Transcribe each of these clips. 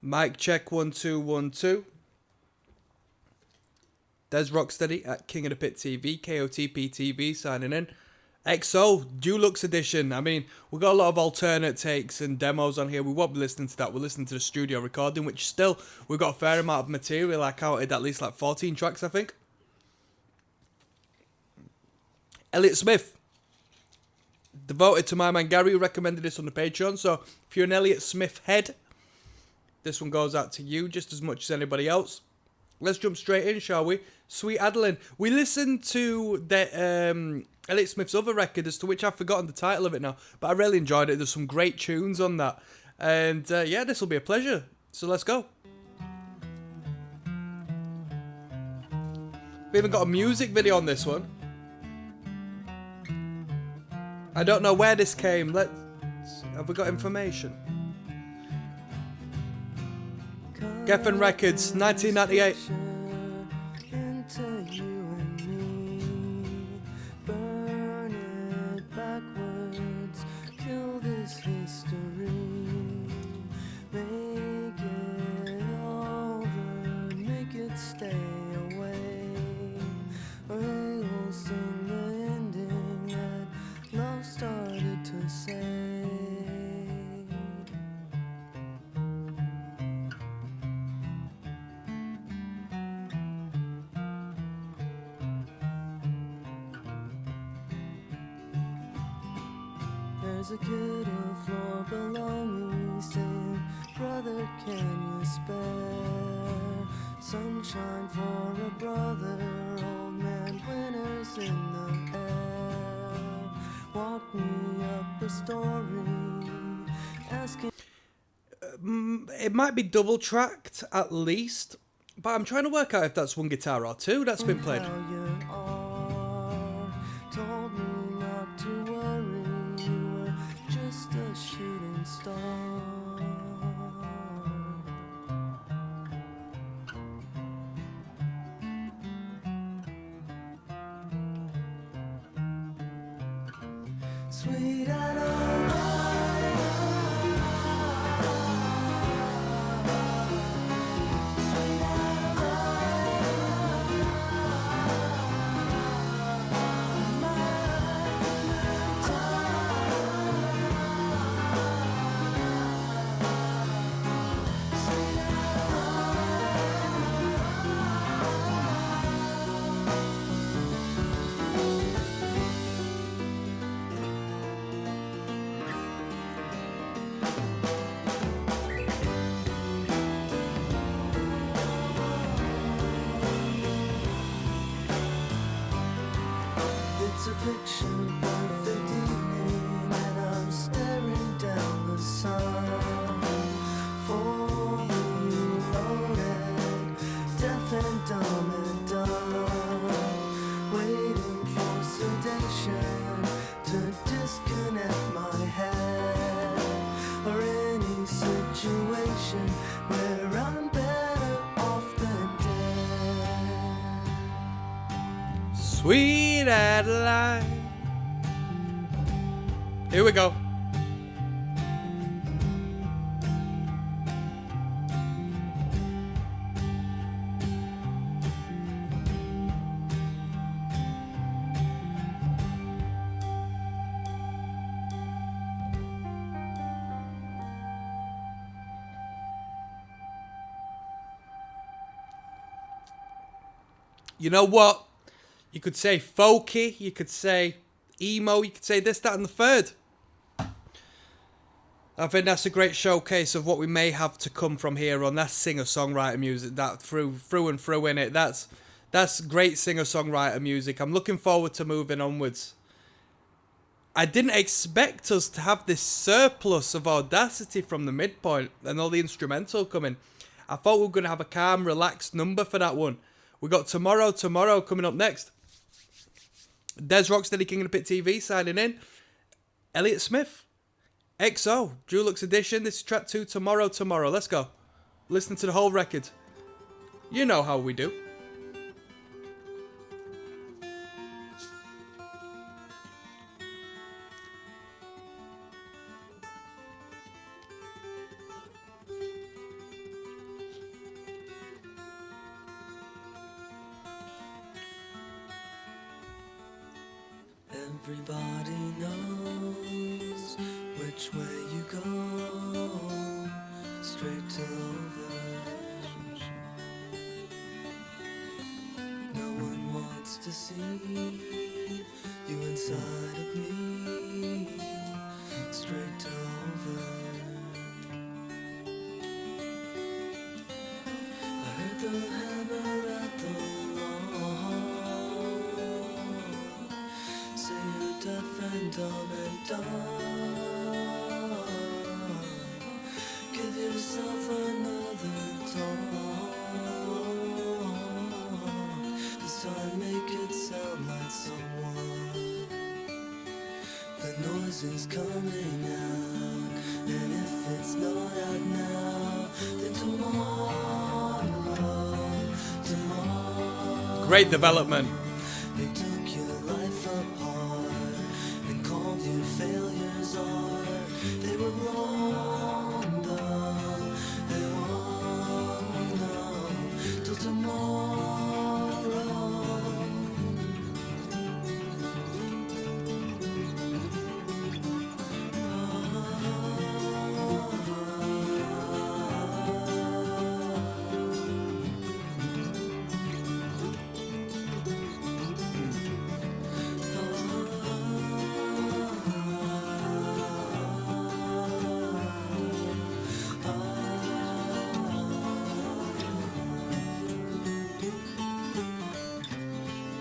Mic check 1 2 1 2. Des Rocksteady at King of the Pit TV, KOTP TV signing in. XO Dulux edition. I mean, we've got a lot of alternate takes and demos on here. We won't be listening to that. We're listening to the studio recording, which still, we've got a fair amount of material. I counted at least like 14 tracks, I think. Elliot Smith. Devoted to my man Gary, who recommended this on the Patreon. So, if you're an Elliot Smith head, this one goes out to you just as much as anybody else. Let's jump straight in, shall we? Sweet Adeline. We listened to the Elliot Smith's other record, as to which I've forgotten the title of it now, but I really enjoyed it. There's some great tunes on that. And yeah, this will be a pleasure. So let's go. We even got a music video on this one. I don't know where this came. Have we got information? Geffen Records, 1998. There's a kid on the floor below me saying, brother, can you spare sunshine for a brother? Old man, winter's in the air. Walk me up a story, asking. It might be double tracked at least, but I'm trying to work out if that's one guitar or two that's been played. Told me not to worry, you were just a shooting star. Sweet Adeline. It's a picture perfect evening, and I'm staring down the sun. Fully loaded, deaf and dumb and dumb, waiting for sedation to disconnect my head, or any situation where I'm better off than dead. Sweet Adeline. Here we go. You know what? You could say folky, you could say emo, you could say this, that, and the third. I think that's a great showcase of what we may have to come from here on. That's singer-songwriter music, that through and through in it. That's great singer-songwriter music. I'm looking forward to moving onwards. I didn't expect us to have this surplus of audacity from the midpoint and all the instrumental coming. I thought we were going to have a calm, relaxed number for that one. We got Tomorrow coming up next. Des Rocksteady, King of the Pit TV, signing in. Elliot Smith. XO, Dulux edition. This is track 2, Tomorrow. Let's go. Listen to the whole record. You know how we do. Everybody knows which way you go, straight to over. No one wants to see you inside of me, straight to over. I heard the hammer at the deaf and dumb and dumb. Give yourself another talk. This time make it sound like someone. The noise is coming out, and if it's not out now, then tomorrow. Great development. They took your life apart and called you failures, or they were wrong, though. They won't know till tomorrow.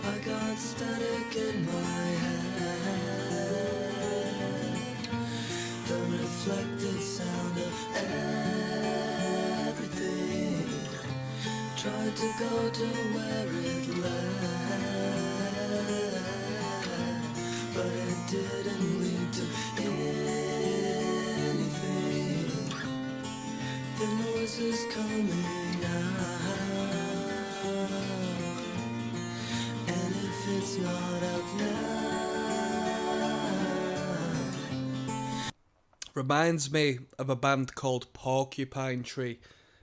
I got static in my head, the reflected sound of everything. Tried to go to where it led, but it didn't lead to anything. The noise is coming out, and if it's not out now. Reminds me of a band called Porcupine Tree,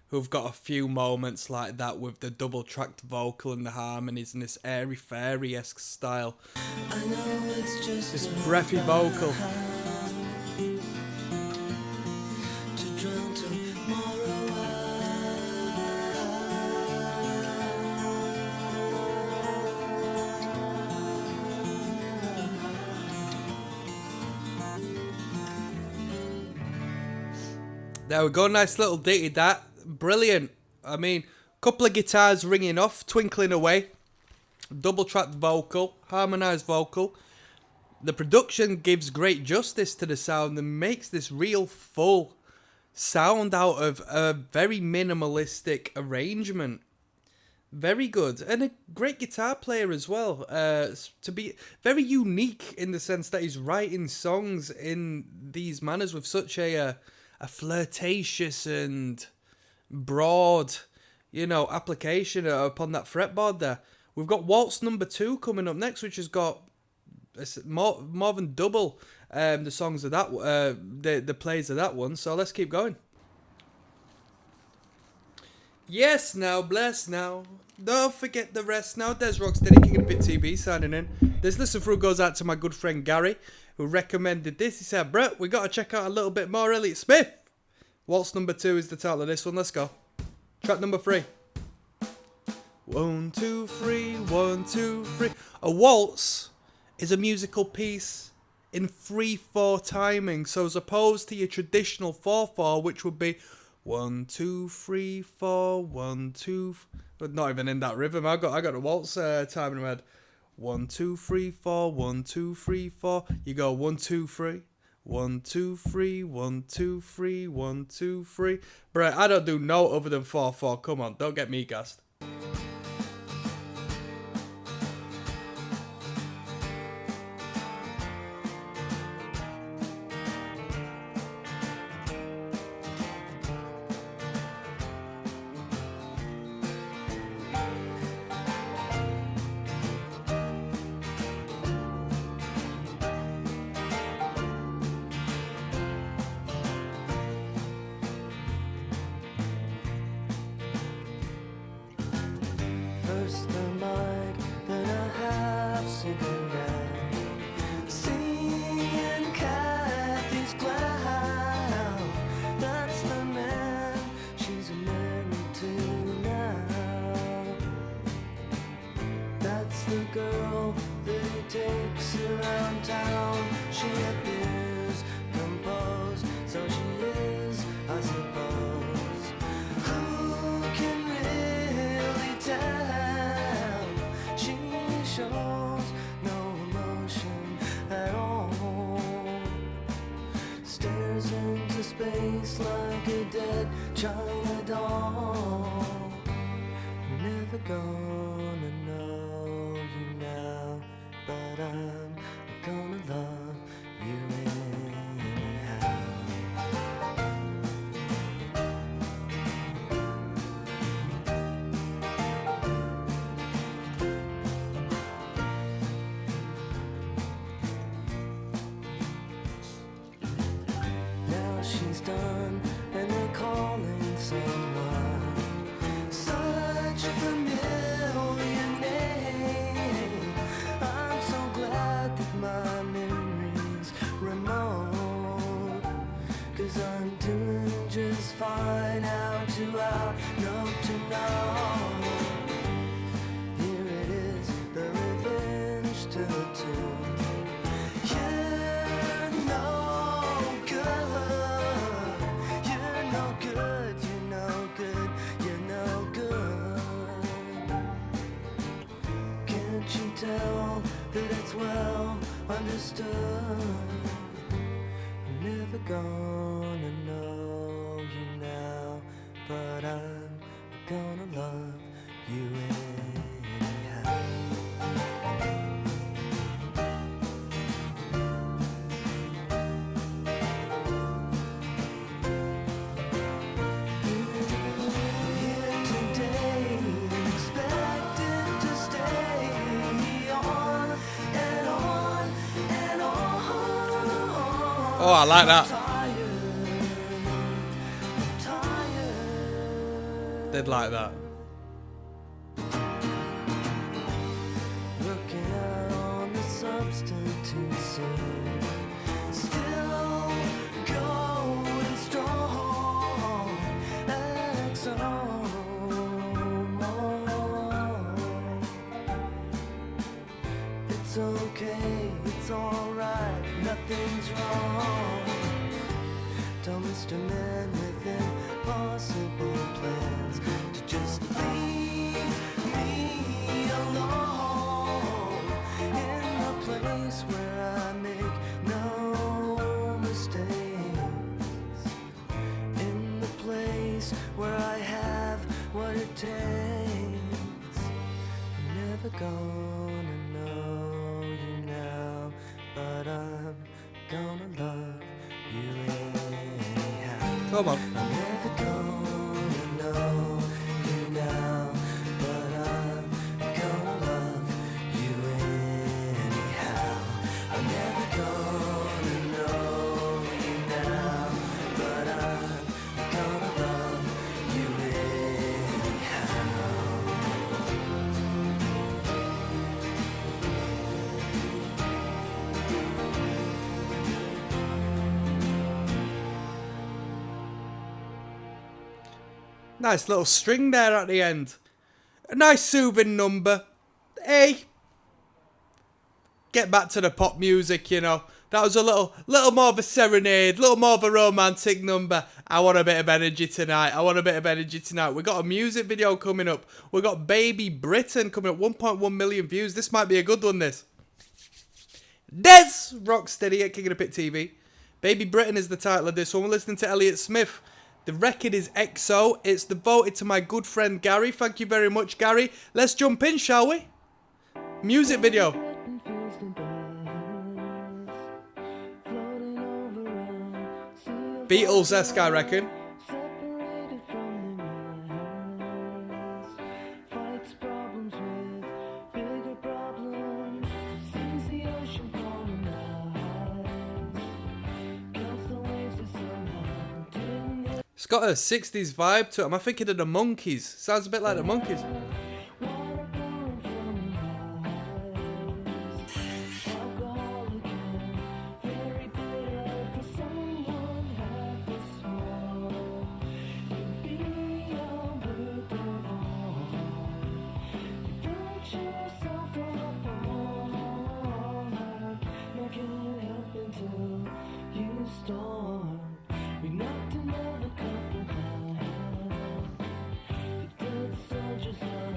who've got a few moments like that with the double-tracked vocal and the harmonies in this airy fairy-esque style. I know it's just This breathy vocal. to drown tomorrow There we go, nice little ditty that. Brilliant. I mean, couple of guitars ringing off, twinkling away. Double-tracked vocal, harmonised vocal. The production gives great justice to the sound and makes this real full sound out of a very minimalistic arrangement. Very good. And a great guitar player as well. To be very unique in the sense that he's writing songs in these manners with such a flirtatious and broad, application upon that fretboard there. We've got Waltz number 2 coming up next, which has got more than double the songs of that, the plays of that one. So let's keep going. Yes, now, bless now. Don't forget the rest now. There's ROCKSTEADY, King of the Pit TV signing in. This listen through goes out to my good friend Gary, who recommended this. He said, Brett, we got to check out a little bit more Elliot Smith. Waltz number 2 is the title of this one. Let's go. Track number 3. 1, 2, 3, 1, 2, 3. A waltz is a musical piece in 3/4 timing. So as opposed to your traditional 4/4, which would be 1, 2, 3, 4, 1, 2. But not even in that rhythm. I got a waltz time in my head. 1, 2, 3, 4, 1, 2, 3, 4. You go 1, 2, 3. 1, 2, 3, 1, 2, 3, 1, 2, 3. Brett, I don't do no other than 4/4. Come on, don't get me gassed. China doll. I'm never gonna know you now, but I'm gonna love you anyhow. Now she's done and they're calling someone. Such a familiar name. I'm so glad that my memory's remote, 'cause I'm doing just fine. How to out, no to know. Here it is, the revenge to the two. You're no good. You're no good. You're no good. You're no good. Can't you tell that it's well understood? I'm never gonna know you now, but I'm gonna love you anyhow. Here today, expected to stay on and on and on. Oh, I like that. Tired. Did like that. Looking out on the substitute scene, still going strong. It's okay, it's alright, nothing's wrong. Tell Mr. Man with impossible plans to just leave me alone in the place where I make no mistakes, in the place where I have what it takes. I'm never gonna know you now, but I'm gonna love you anyhow. Come on. I'm never gonna know you now, but I'm gonna love you anyhow. I'm never gonna know you now, but I'm gonna love you anyhow. Nice little string there at the end. A nice soothing number. Hey, get back to the pop music, you know. That was a little more of a serenade, a little more of a romantic number. I want a bit of energy tonight. We got a music video coming up. We got Baby Britain coming up, 1.1 million views. This might be a good one, this. Des Rocksteady at King of the Pit TV. Baby Britain is the title of this one. We're listening to Elliot Smith. The record is XO. It's devoted to my good friend Gary. Thank you very much, Gary. Let's jump in, shall we? Music video. Beatles-esque, I reckon. Separated from the rest, fights problems with bigger problems, sees the ocean falling out, counts the waves that somehow didn't get It's got a 60s vibe to it. Am I thinking of the Monkeys? Sounds a bit like the Monkeys. water pouring from the eyes, alcohol again, very bitter for someone half as small. You'd be unbelievable. You built yourself up all night, now can't help until you storm. We knocked another couple down. The dead soldiers are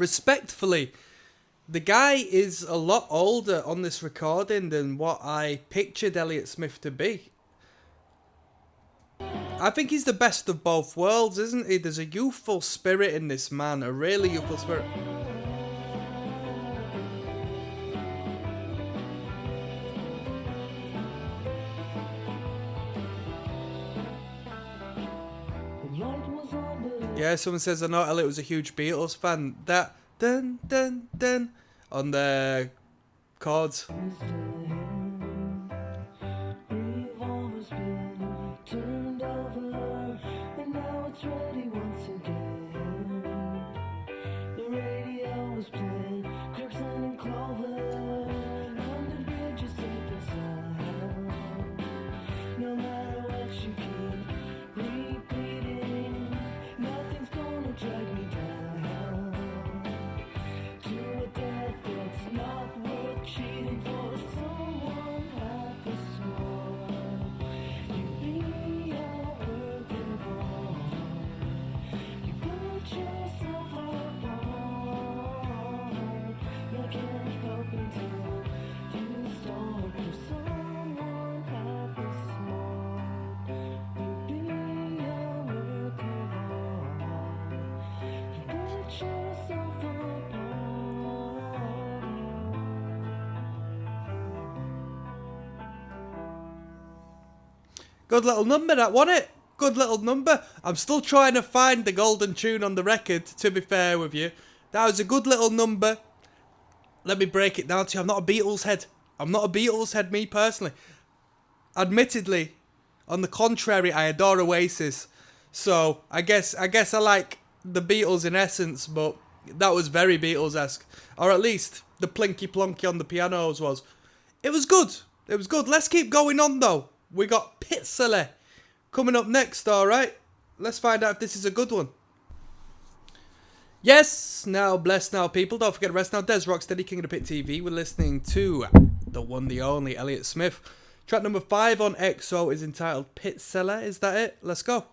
respectfully, the guy is a lot older on this recording than what I pictured Elliot Smith to be. I think he's the best of both worlds, isn't he? There's a youthful spirit in this man, a really youthful spirit. Yeah, someone says I know Elliot was a huge Beatles fan. That dun dun dun on the chords. Good little number, that, wasn't it? Good little number. I'm still trying to find the golden tune on the record, to be fair with you. That was a good little number. Let me break it down to you. I'm not a Beatles head. I'm not a Beatles head, me personally. Admittedly, on the contrary, I adore Oasis. So, I guess I like the Beatles in essence, but that was very Beatles-esque. Or at least, the plinky plonky on the pianos was. It was good. It was good. Let's keep going on, though. We got Pizzale coming up next, alright? Let's find out if this is a good one. Yes, now bless now people. Don't forget to rest now. Des Rocksteady, King of the Pit TV. We're listening to the one, the only Elliot Smith. Track number 5 on EXO is entitled Pizzale. Is that it? Let's go.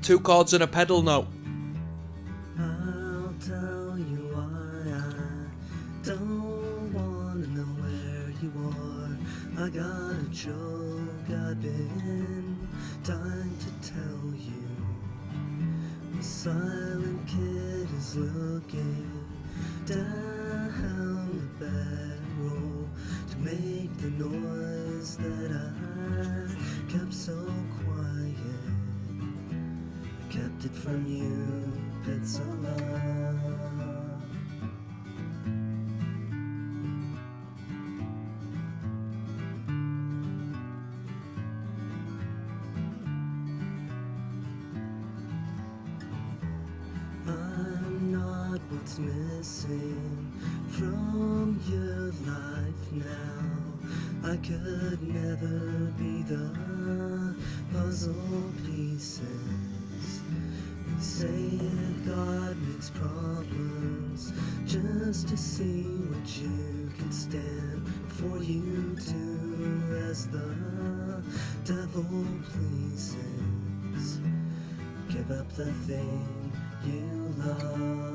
Two chords and a pedal note. I'll tell you why I don't wanna know where you are. I got a joke I've been dying to tell you. The silent kid is looking down the barrel to make the noise that I kept so quiet. Kept it from you, Pizzale. I'm not what's missing from your life now. I could never be the puzzle pieces. They say God makes problems just to see what you can stand. For you to, as the devil pleases, give up the thing you love.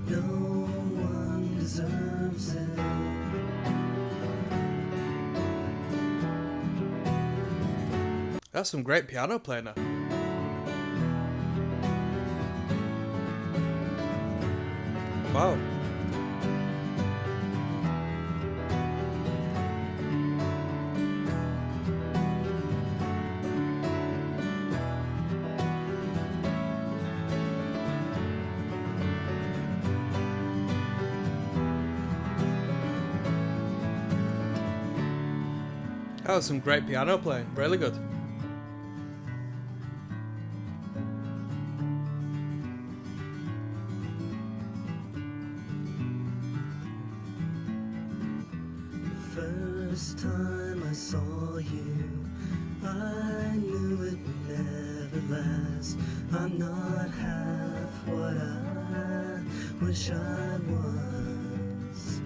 No one deserves it. That's some great piano playing now. Wow. That was some great piano playing. Really good. First time I saw you, I knew it would never last. I'm not half what I wish I was.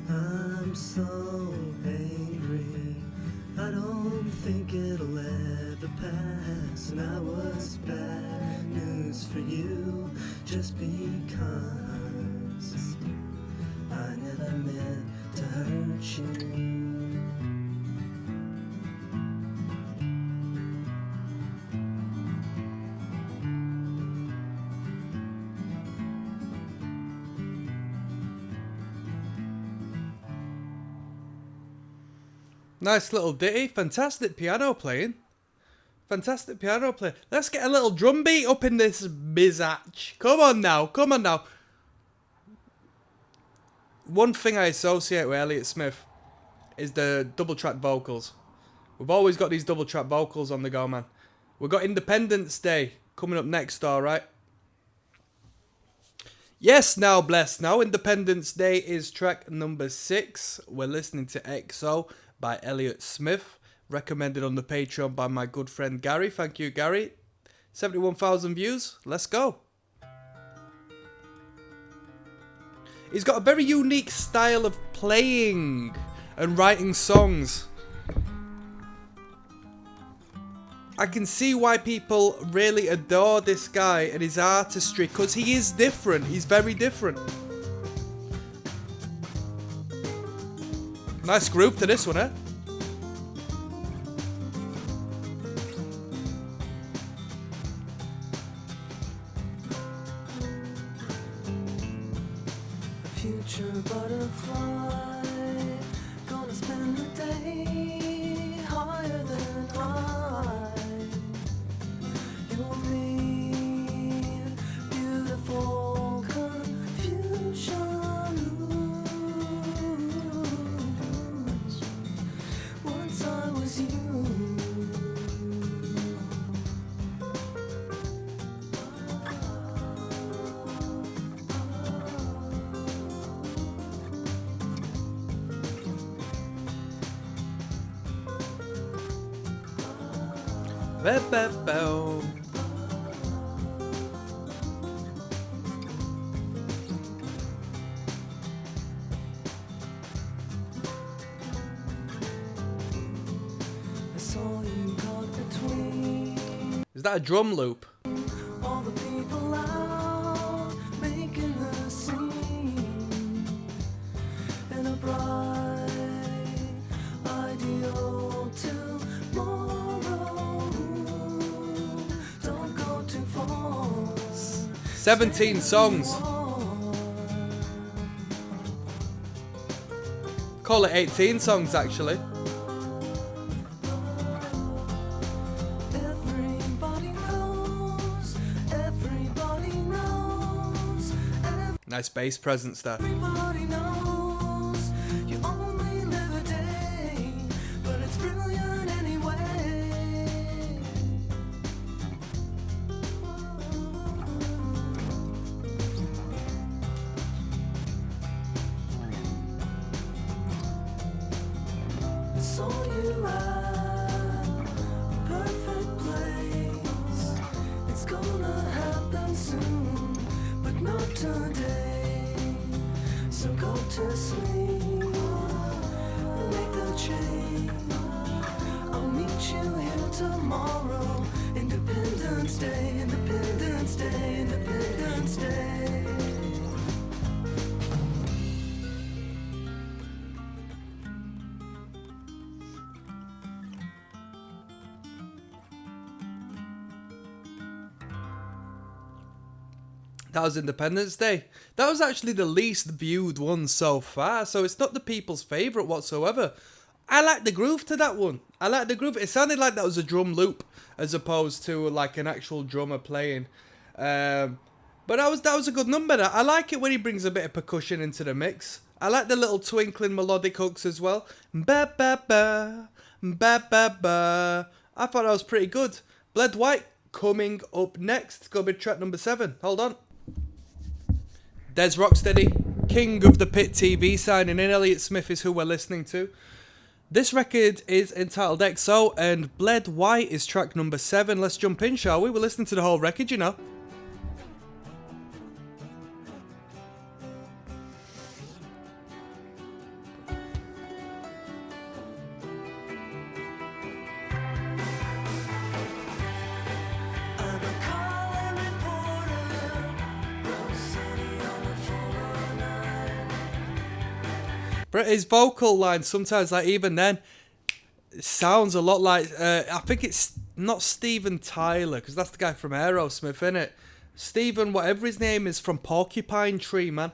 I'm so angry, I don't think it'll ever pass. And I was bad news for you just because I never meant to hurt you. Nice little ditty. Fantastic piano playing. Fantastic piano playing. Let's get a little drum beat up in this bizacch. Come on now. Come on now. One thing I associate with Elliot Smith is the double track vocals. We've always got these double track vocals on the go, man. We've got Independence Day coming up next, alright? Yes, now bless. Now Independence Day is track number 6. We're listening to XO by Elliot Smith, recommended on the Patreon by my good friend Gary. Thank you, Gary. 71,000 views. Let's go. He's got a very unique style of playing and writing songs. I can see why people really adore this guy and his artistry, because he is different. He's very different. Nice groove to this one, eh? A future butterfly, gonna spend the day higher than high. You'll meet beautiful confusion. Once I was you. Ba-ba-bow. I saw you caught between Is that a drum loop? all the people out making the scene in a bright ideal tomorrow. Don't go too far. 17 songs. Call it 18 songs, actually. Everybody knows, everybody knows, Nice bass presence there. everybody knows. You only live a day, but it's brilliant anyway. I saw you at a perfect place. It's gonna happen soon, but not today. So go to sleep and make the change. I'll meet you here tomorrow. Independence Day, Independence Day, Independence Day. That was Independence Day. That was actually the least viewed one so far, so it's not the people's favourite whatsoever. I like the groove to that one. I like the groove. It sounded like that was a drum loop as opposed to like an actual drummer playing. But that was a good number. I like it when he brings a bit of percussion into the mix. I like the little twinkling melodic hooks as well. Ba ba ba, ba ba ba. I thought that was pretty good. Bled White coming up next. It's going to be track number 7. Hold on. There's Rocksteady, king of the Pit TV, signing in. Elliot Smith is who we're listening to. This record is entitled XO, and Bled White is track number 7. Let's jump in, shall we? We're listening to the whole record, you know. But his vocal line sometimes, like even then, it sounds a lot like I think it's not Steven Tyler, because that's the guy from Aerosmith, isn't it? Steven, whatever his name is, from Porcupine Tree, man.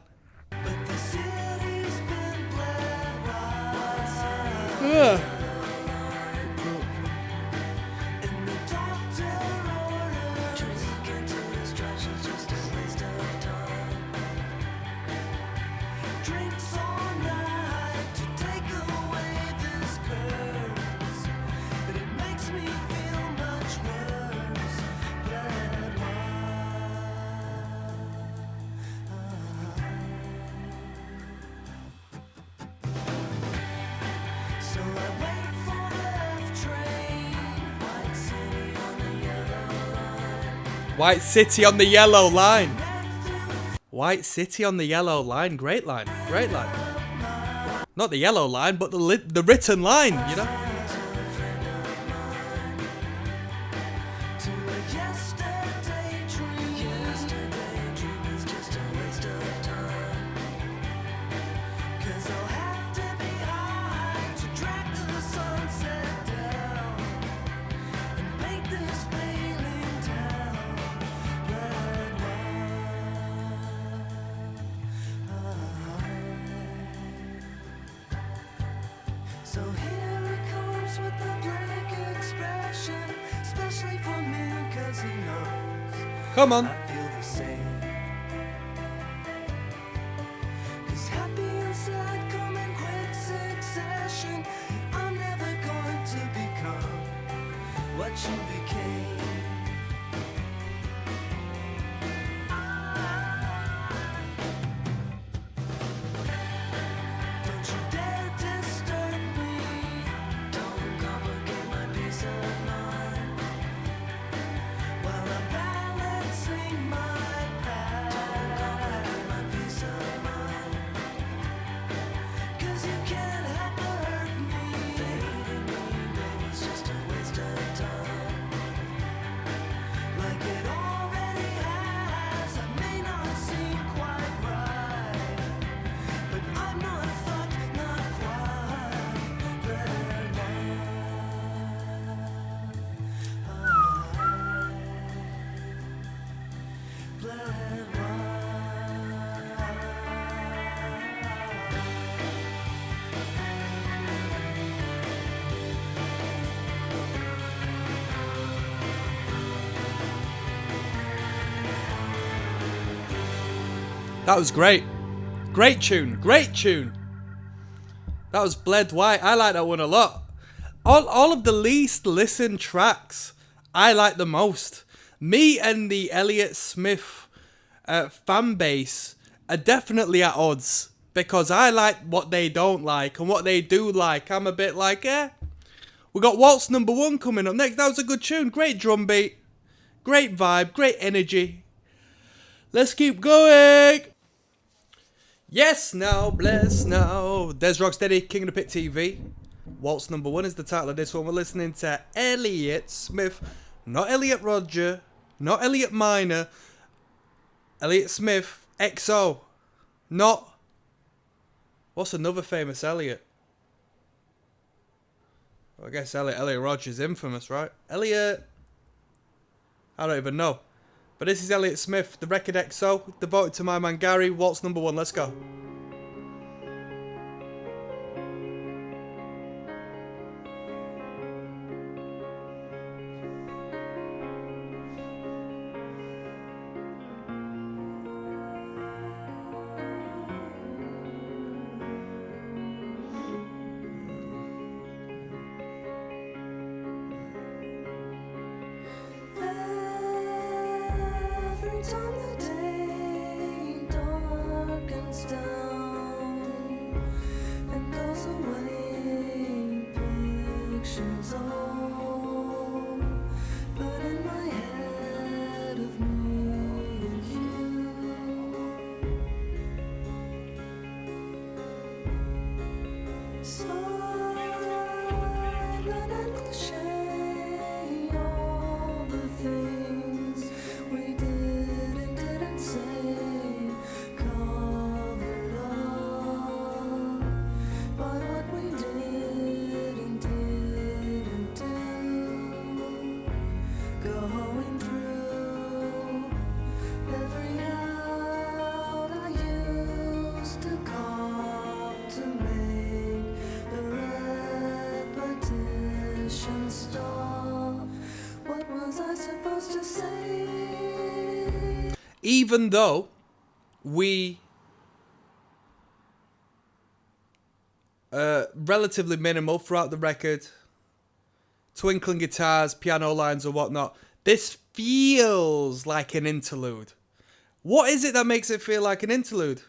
Yeah. White City on the Yellow Line. White City on the Yellow Line. Great line. Great line. Not the yellow line, but the written line, you know? So here it comes with the blank expression, especially for me, 'cause he knows. Come on. I feel the same. 'Cause happy and sad come in quick succession. I'm never going to become what you became. Don't you dare disturb me. Don't complicate my peace of mind. While I'm balancing my path. Don't complicate my peace of mind. 'Cause you can't help but hurt me. Fading me, baby, it's just a waste of time. Like it already has. I may not seem quite right, but I'm not fucked, not quite. Blood wine. Blood That was great. Great tune. Great tune. That was Bled White. I like that one a lot. All of the least listened tracks, I like the most. Me and the Elliot Smith fan base are definitely at odds, because I like what they don't like, and what they do like, I'm a bit like, eh. We got Waltz number 1 coming up next. That was a good tune. Great drum beat. Great vibe. Great energy. Let's keep going. Yes, now, bless now. There's ROCKSTEADY, King of the Pit TV. Waltz number 1 is the title of this one. We're listening to Elliot Smith. Not Elliot Rodger. Not Elliot Minor. Elliot Smith. XO. Not... What's another famous Elliot? Well, I guess Elliot Rodger's infamous, right? Elliot... I don't even know. But this is Elliot Smith, the record XO, devoted to my man Gary. Waltz number 1, let's go. Every time the day darkens down. silent and cliche, all the things we did and didn't say, covered up by what we did and didn't do, going through every out I used to call to make the repetition stop. What was I supposed to say? Even though we relatively minimal throughout the record, twinkling guitars, piano lines and whatnot, this feels like an interlude. What is it that makes it feel like an interlude?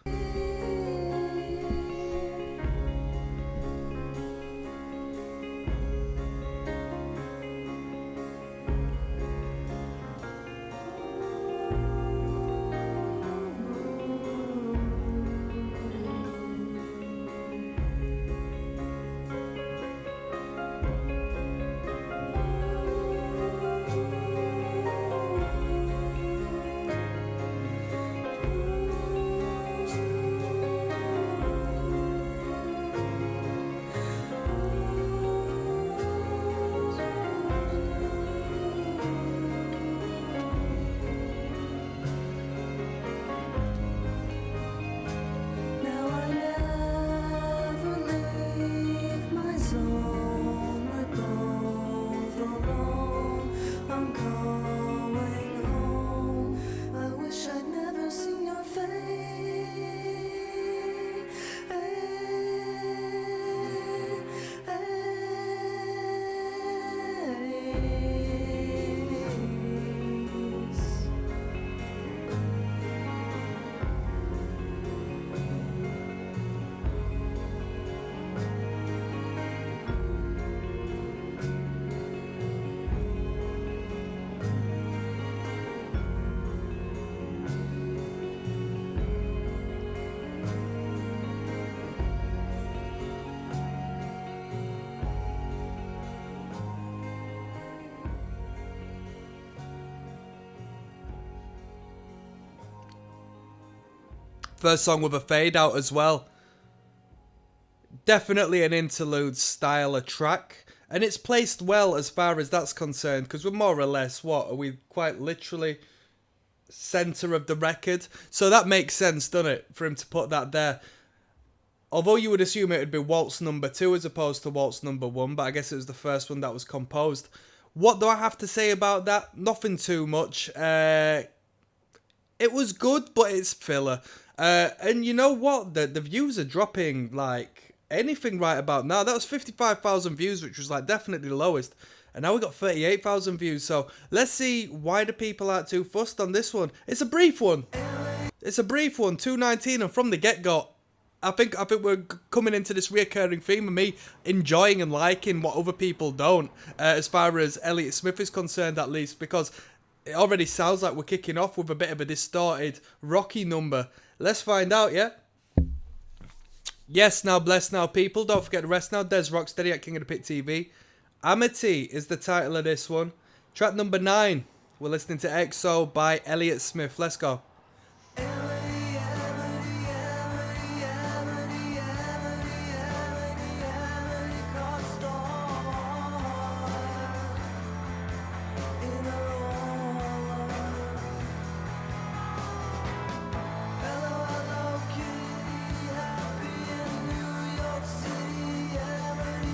Now I never leave my zone. We're both alone. I'm going home. I wish I'd never seen your face. First song with a fade out as well. Definitely an interlude style of track. And it's placed well as far as that's concerned, because we're more or less, what, are we quite literally centre of the record? So that makes sense, doesn't it, for him to put that there. Although you would assume it would be waltz number 2 as opposed to waltz number 1, but I guess it was the first one that was composed. What do I have to say about that? Nothing too much. It was good, but it's filler. And you know what? The views are dropping like anything right about now. That was 55,000 views, which was like definitely the lowest. And now we got 38,000 views. So let's see why the people aren't too fussed on this one. It's a brief one. It's a brief one, 2:19, and from the get-go, I think we're coming into this reoccurring theme of me enjoying and liking what other people don't, as far as Elliot Smith is concerned, at least, because it already sounds like we're kicking off with a bit of a distorted, rocky number. Let's find out, yeah? Yes, now, bless now, people. Don't forget the rest now. There's Rocksteady at King of the Pit TV. Amity is the title of this one. Track number 9. We're listening to EXO by Elliot Smith. Let's go.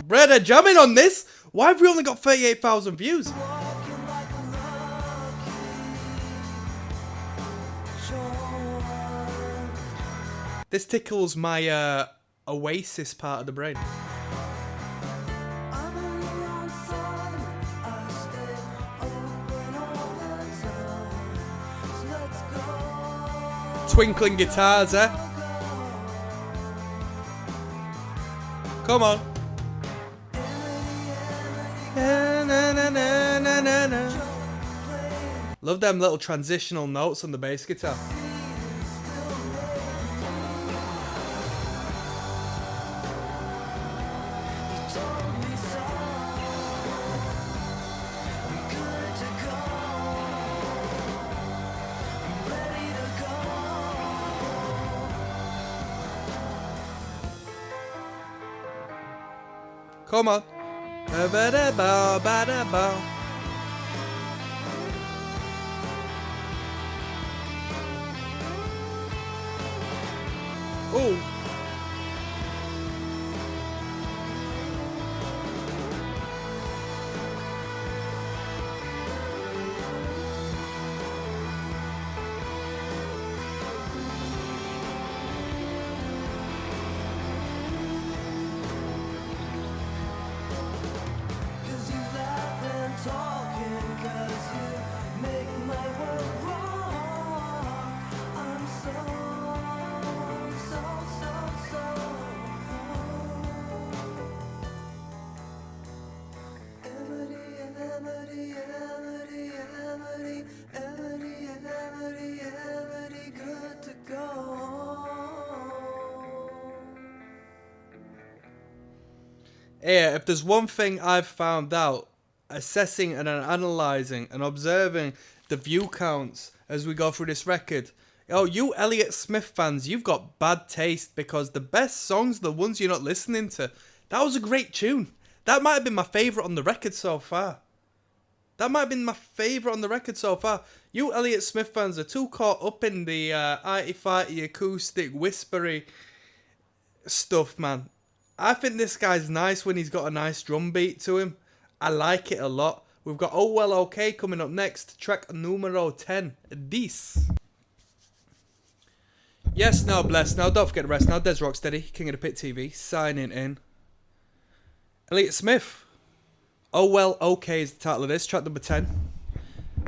Brother, jamming on this? Why have we only got 38,000 views? This tickles my Oasis part of the brain. Twinkling guitars, eh? Come on. Love them little transitional notes on the bass guitar. Come on. Ba-da-ba, ba-da-ba. Oh. Cause you laugh and talking, cause you make my world wrong. I'm so Emily, good to go. Yeah, if there's one thing I've found out, assessing and analysing and observing the view counts as we go through this record, oh, you Elliot Smith fans, you've got bad taste, because the best songs are the ones you're not listening to. That was a great tune. That might have been my favourite on the record so far. You Elliot Smith fans are too caught up in the arty-farty, acoustic, whispery stuff, man. I think this guy's nice when he's got a nice drum beat to him. I like it a lot. We've got Oh Well Okay coming up next. Track numero 10. This. Yes, now bless. Now don't forget the rest. Now Des Rocksteady, King of the Pit TV, signing in. Elliot Smith. Oh Well Okay is the title of this. Track number 10.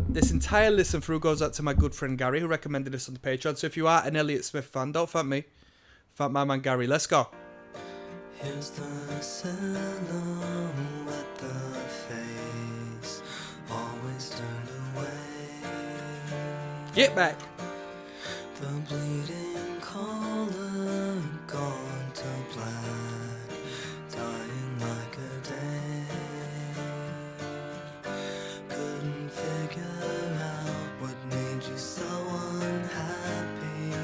This entire listen through goes out to my good friend Gary, who recommended this on the Patreon. So if you are an Elliot Smith fan, don't thank me. Thank my man Gary. Let's go. Here's the silhouette, the face always turned away. Get back. The bleeding color gone to black, dying like a day. Couldn't figure out what made you so unhappy.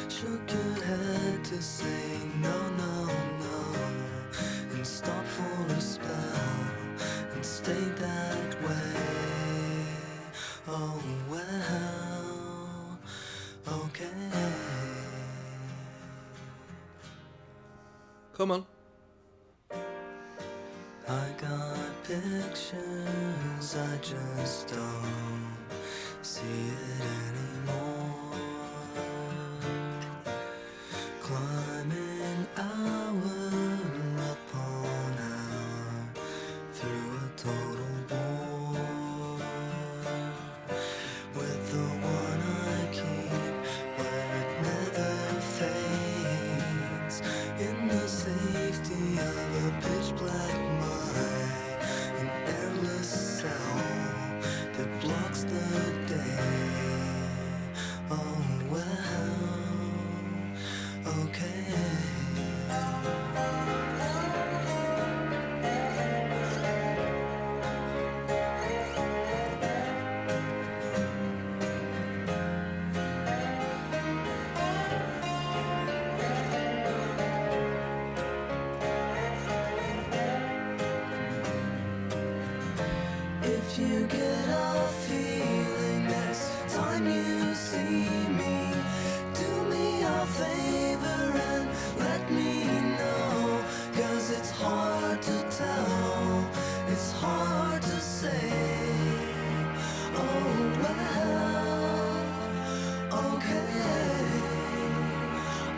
Shook your head to say no, no, no, and stopped for a spell and stayed that way. Oh well, okay. Come on. I got pictures, I just don't see it anymore. Climbing hour upon hour through a total bore, with the one I keep where it never fades, in the safety of a pitch black mind, an airless cell that blocks the day. Oh well, okay. If you get a feeling next time you see me, do me a favor and let me know, 'cause it's hard to tell, it's hard to say. Oh well, okay.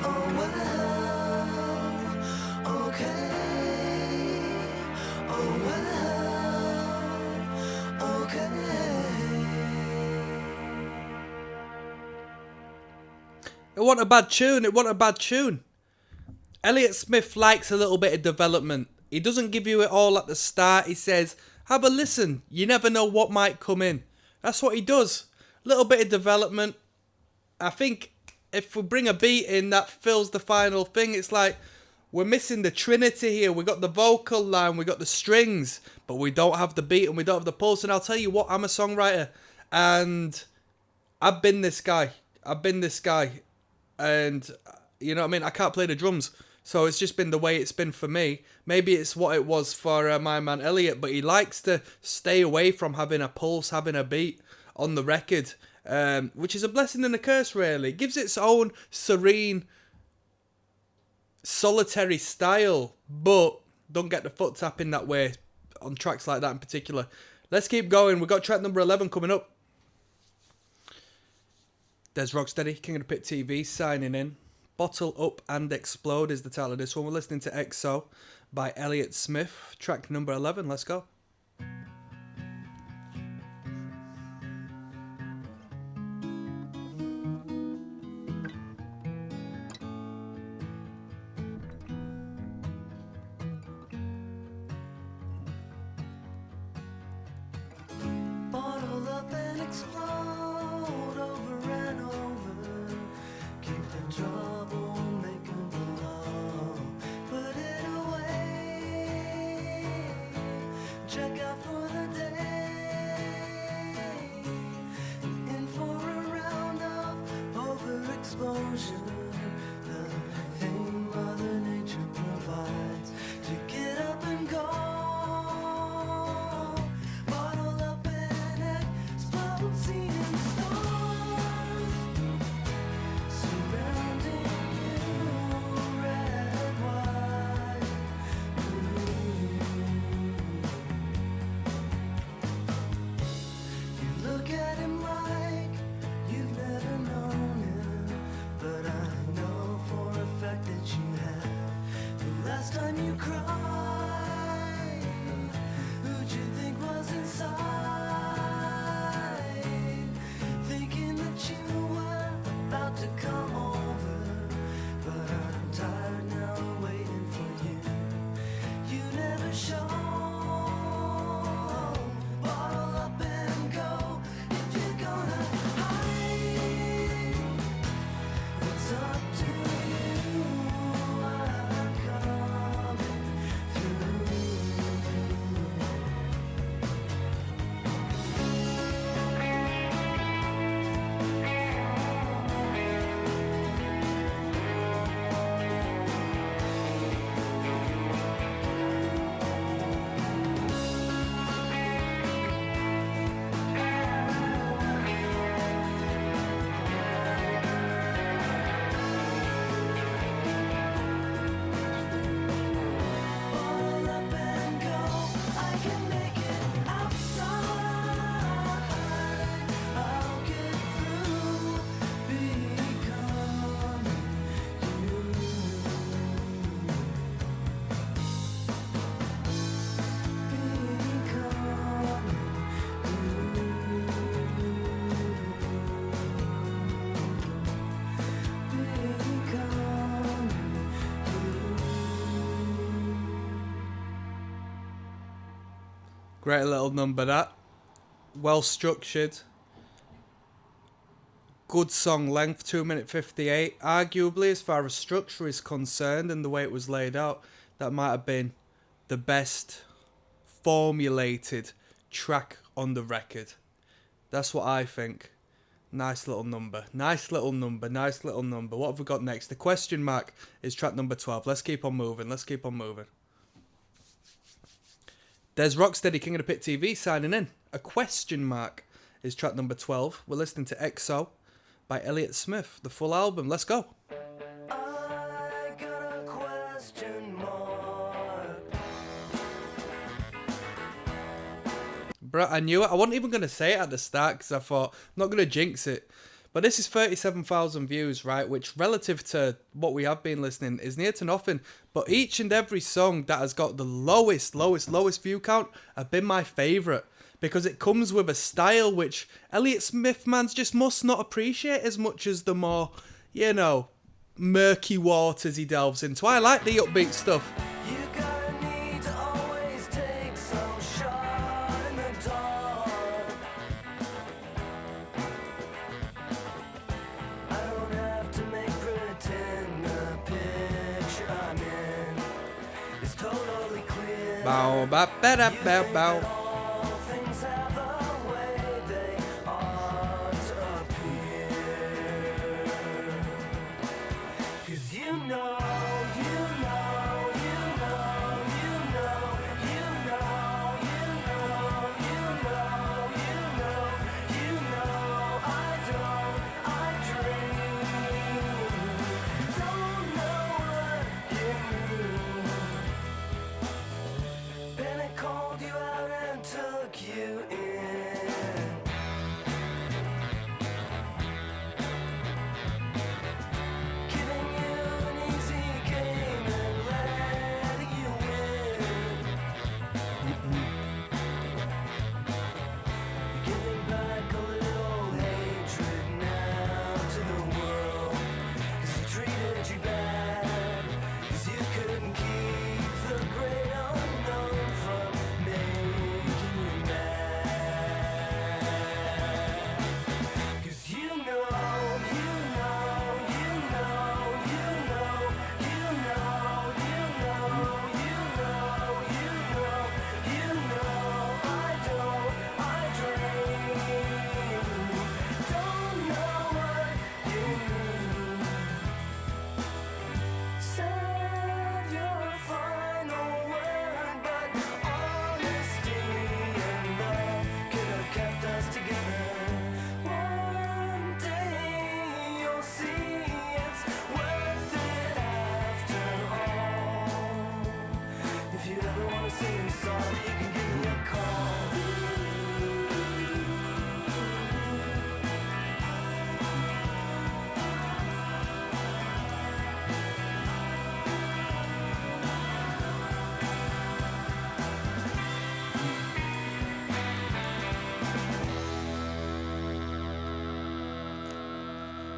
Oh well, okay. Oh well. It wasn't a bad tune. Elliot Smith likes a little bit of development. He doesn't give you it all at the start. He says, have a listen. You never know what might come in. That's what he does. A little bit of development. I think if we bring a beat in that fills the final thing, it's like we're missing the trinity here. We got the vocal line, we got the strings, but we don't have the beat and we don't have the pulse. And I'll tell you what, I'm a songwriter and I've been this guy. And you know what I mean? I can't play the drums. So it's just been the way it's been for me. Maybe it's what it was for my man Elliot, but he likes to stay away from having a pulse, having a beat on the record, which is a blessing and a curse, really. It gives its own serene, solitary style, but don't get the foot tapping that way on tracks like that in particular. Let's keep going. We've got track number 11 coming up. There's Rocksteady, King of the Pit TV, signing in. Bottle Up and Explode is the title of this one. We're listening to XO by Elliot Smith. Track number 11. Let's go. Bottle up and explode over and over. Keep the trouble, make it below. Put it away. Check out for the day. In for a round of overexposure. The thing Mother Nature provides to get up and go. Bottle up and explode, seeing stars surrounding you, red, white, blue. You look at him like you've never known him, but I know for a fact that you have. The last time you cried, who'd you think was inside? Thinking that you were about to come over, but I'm tired now waiting for you. You never show. Bottle up and go if you're gonna hide. It's up to you. I'm coming through. Bottle up and go. I can make it outside. I'll get through becoming Great little number, that. Well structured. Good song length, 2 minute 58. Arguably, as far as structure is concerned and the way it was laid out, that might have been the best formulated track on the record. That's what I think. Nice little number. Nice little number. Nice little number. What have we got next? The question mark is track number 12. Let's keep on moving. Let's keep on moving. There's Rocksteady, King of the Pit TV, signing in. A question mark is track number 12. We're listening to XO by Elliot Smith, the full album. Let's go. I got a question mark. Bruh, I knew it. I wasn't even going to say it at the start because I thought, I'm not going to jinx it. But this is 37,000 views, right? Which, relative to what we have been listening, is near to nothing. But each and every song that has got the lowest view count have been my favourite. Because it comes with a style which Elliot Smith, man, just must not appreciate as much as the more, you know, murky waters he delves into. I like the upbeat stuff. You gotta need to always take some shot in the dark. I don't have to make pretend the picture I'm in is totally clear. Bow, ba, ba, da, bow, bow. All things have a way they ought to appear. 'Cause you know said your final word, but honesty and love could have kept us together. One day you'll see it's worth it after all. If you ever want to say you're sorry, you can give me a call.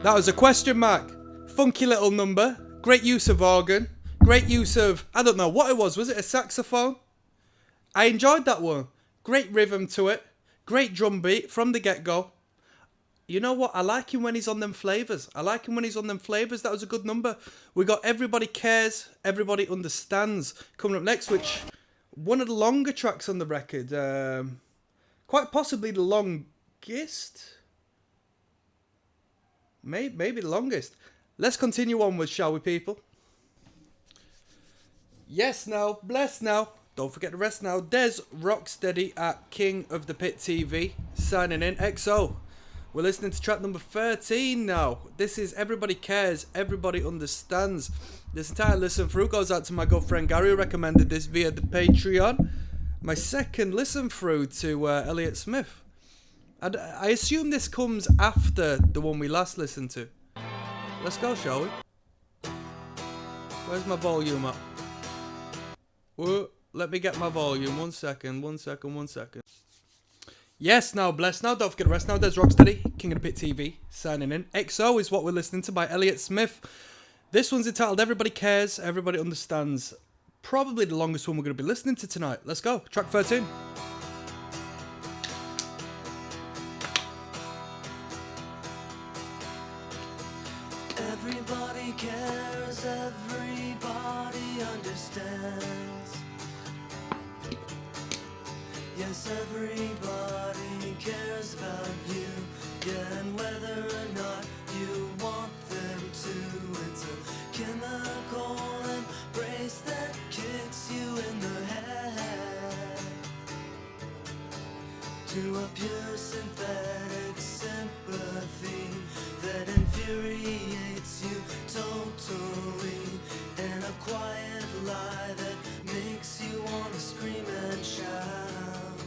That was a question mark. Funky little number. Great use of organ. Great use of, I don't know what it was. Was it a saxophone? I enjoyed that one. Great rhythm to it. Great drum beat from the get-go. You know what? I like him when he's on them flavours. That was a good number. We got Everybody Cares, Everybody Understands coming up next, which one of the longer tracks on the record. Quite possibly the longest. Maybe the longest. Let's continue onwards, shall we, people? Yes, now. Bless now. Don't forget the rest now. Des Rocksteady at King of the Pit TV signing in. XO. We're listening to track number 13 now. This is Everybody Cares, Everybody Understands. This entire listen through goes out to my good friend Gary, who recommended this via the Patreon. My second listen through to Elliot Smith. And I assume this comes after the one we last listened to. Let's go, shall we? Where's my volume up? Whoa, let me get my volume. One second. Yes, now, bless now. Don't forget the rest now. There's Rocksteady, King of the Pit TV, signing in. XO is what we're listening to by Elliot Smith. This one's entitled Everybody Cares, Everybody Understands. Probably the longest one we're going to be listening to tonight. Let's go. Track 13. Everybody cares, everybody understands. Yes, everybody cares about you. Yeah, and whether or not you want them to, it's a chemical embrace that kicks you in the head. To a pure synthetic sympathy that infuriates you totally, and a quiet lie that makes you want to scream and shout.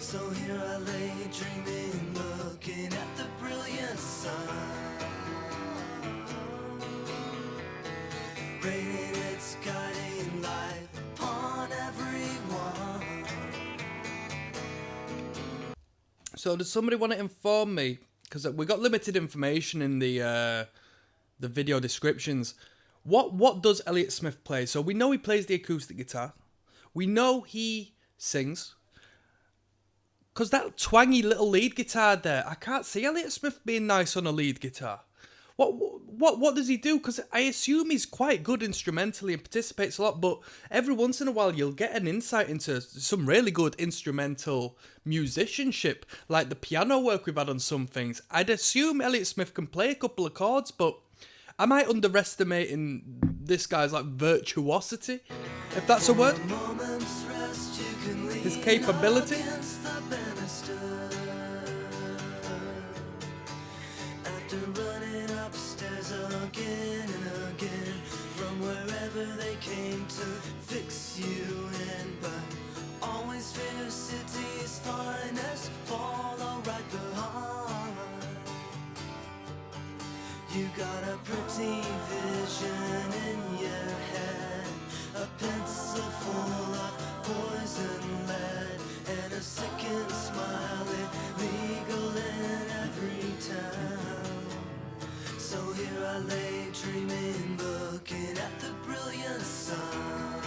So here I lay dreaming, looking at the brilliant sun, raining its guiding light upon everyone. So does somebody want to inform me? Because we got limited information in the video descriptions. What does Elliot Smith play? So we know he plays the acoustic guitar. We know he sings. Because that twangy little lead guitar there, I can't see Elliot Smith being nice on a lead guitar. What does he do? Because I assume he's quite good instrumentally and participates a lot, but every once in a while you'll get an insight into some really good instrumental musicianship, like the piano work we've had on some things. I'd assume Elliot Smith can play a couple of chords, but am I underestimating this guy's like virtuosity, if that's a word? His capability? After running upstairs again and again, from wherever they came to fix you in, but always fear city's finest follow right behind. You got a pretty vision in your head, a pencil full of poison lead, and a second smile illegal in every town. So here I lay dreaming, looking at the brilliant sun,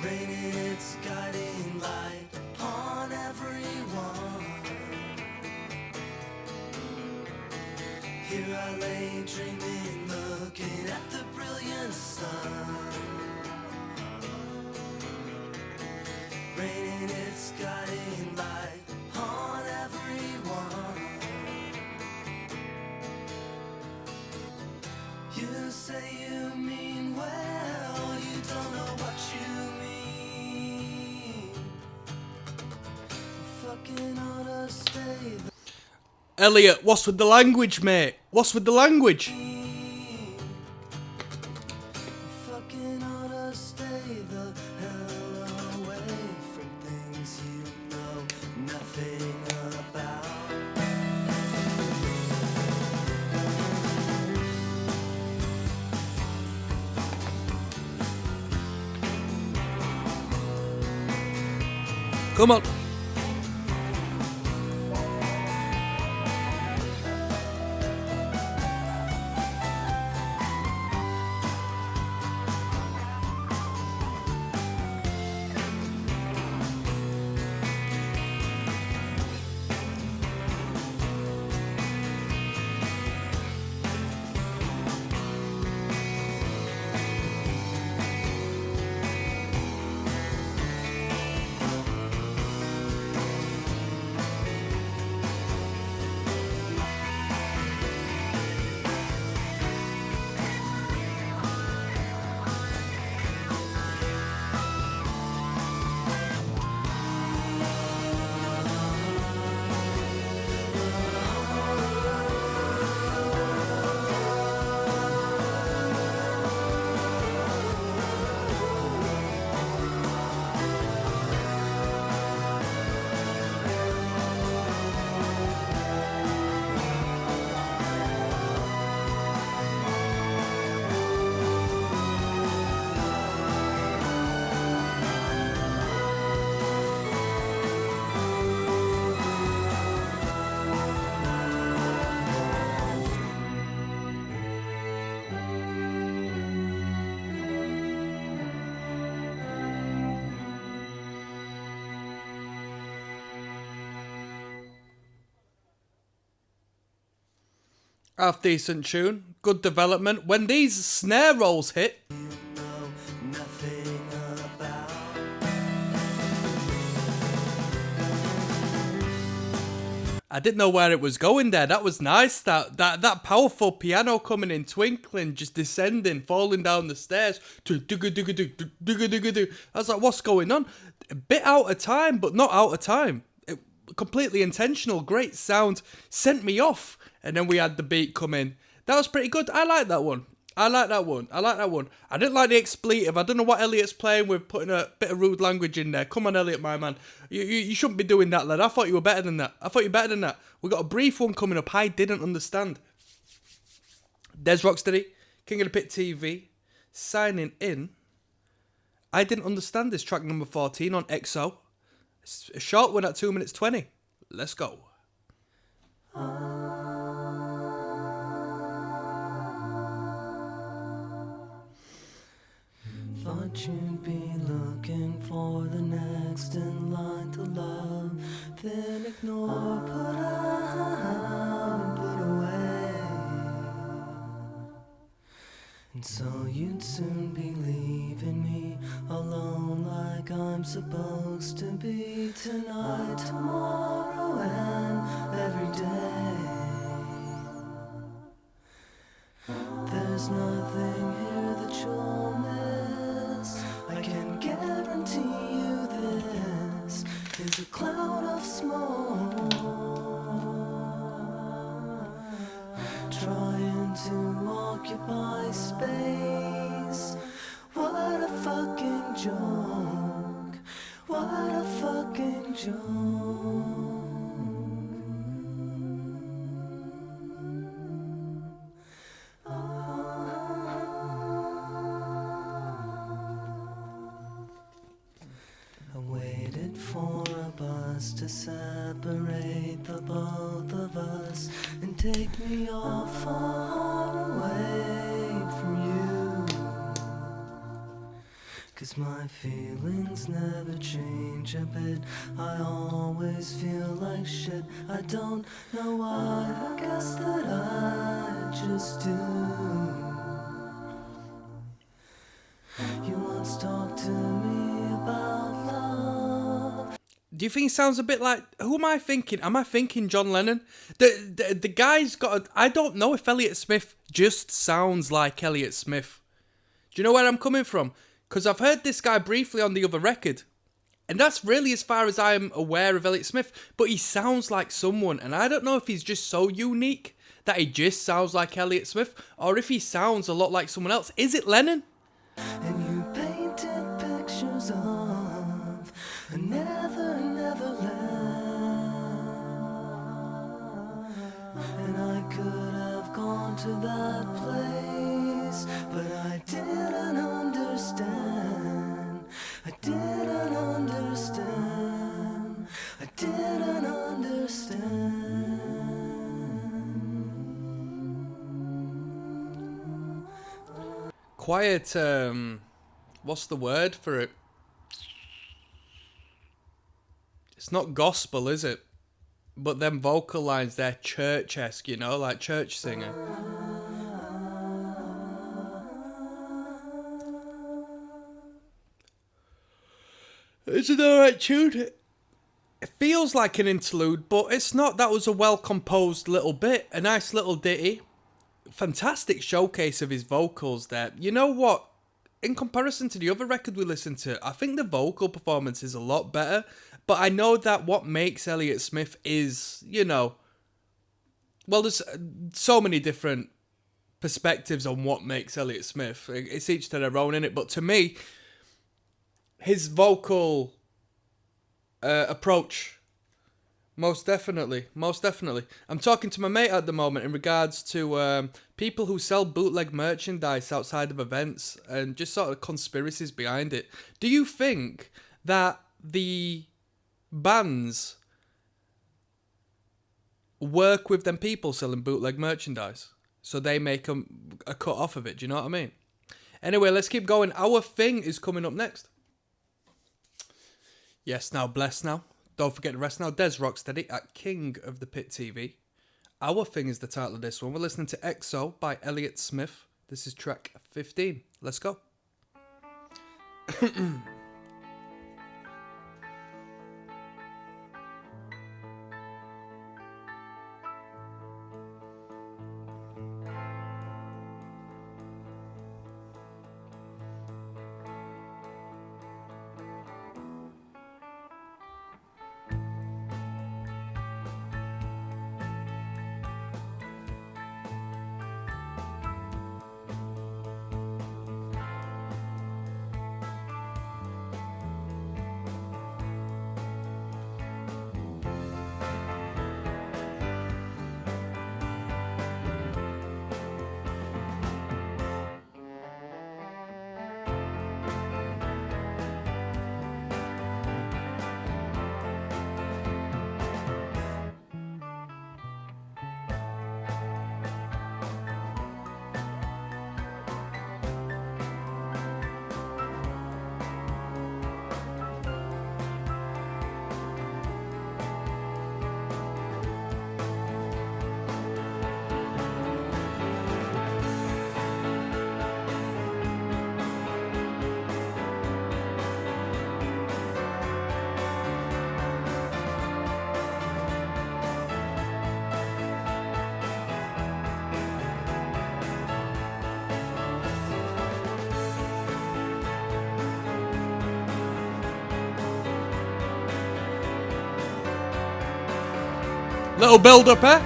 raining its guiding light upon everyone. Here I lay dreaming, looking at the brilliant sun, raining its guiding light upon everyone. say you mean well, you don't know what you mean. Fucking ought to stay the Elliot, what's with the language, mate? What's with the language? fucking ought to stay the hell away from things you know nothing about. Come on. Half decent tune, good development. When these snare rolls hit, Nothing about. I didn't know where it was going there. That was nice. That powerful piano coming in, twinkling, just descending, falling down the stairs. I was like, what's going on? A bit out of time, but not out of time. Completely intentional, great sound, sent me off. And then we had the beat come in. That was pretty good. I like that one. I didn't like the expletive. I don't know what Elliot's playing with, putting a bit of rude language in there. Come on, Elliot, my man. You shouldn't be doing that, lad. I thought you were better than that. We got a brief one coming up. I didn't understand. Des ROCKSTEADY, King of the Pit TV, signing in. I didn't understand this track number 14 on XO. It's a short one at 2 minutes 20. Let's go. Thought you'd be looking for the next in line to love, then ignore, put out, put away. And so you'd soon be leaving me alone like I'm supposed to be tonight, tomorrow, and every day. There's nothing here that you'll miss. I can guarantee you this is a cloud of smoke trying to occupy space. What a fucking joke. What a fucking joke. I waited for a bus to separate the both of us and take me off far away from you. 'Cause my feelings never change a bit. I always feel like shit. I don't know why, I guess that I just do. You once talked to me about love. Do you think he sounds a bit like... Who am I thinking? Am I thinking John Lennon? The guy's got... I don't know if Elliot Smith just sounds like Elliot Smith. Do you know where I'm coming from? Because I've heard this guy briefly on the other record. And that's really as far as I'm aware of Elliot Smith. But he sounds like someone. And I don't know if he's just so unique that he just sounds like Elliot Smith. Or if he sounds a lot like someone else. Is it Lennon? And you painted pictures of a never, never land. And I could have gone to that place, but I didn't understand. I didn't understand. I didn't understand. Quiet, what's the word for it? It's not gospel, is it? But them vocal lines, they're church-esque, you know, like church singer. It's an alright tune. It feels like an interlude, but it's not. That was a well-composed little bit, a nice little ditty. Fantastic showcase of his vocals there. You know what? In comparison to the other record we listened to, I think the vocal performance is a lot better. But I know that what makes Elliot Smith is, you know... Well, there's so many different perspectives on what makes Elliot Smith. It's each to their own, innit? But to me, his vocal approach... Most definitely. I'm talking to my mate at the moment in regards to people who sell bootleg merchandise outside of events and just sort of conspiracies behind it. Do you think that the bands work with them people selling bootleg merchandise so they make a cut off of it? Do you know what I mean? Anyway, let's keep going. Our Thing is coming up next. Yes, now, bless now. Don't forget the rest now. Des Rocksteady at King of the Pit TV. Our Thing is the title of this one. We're listening to EXO by Elliot Smith. This is track 15. Let's go. Little build up, eh?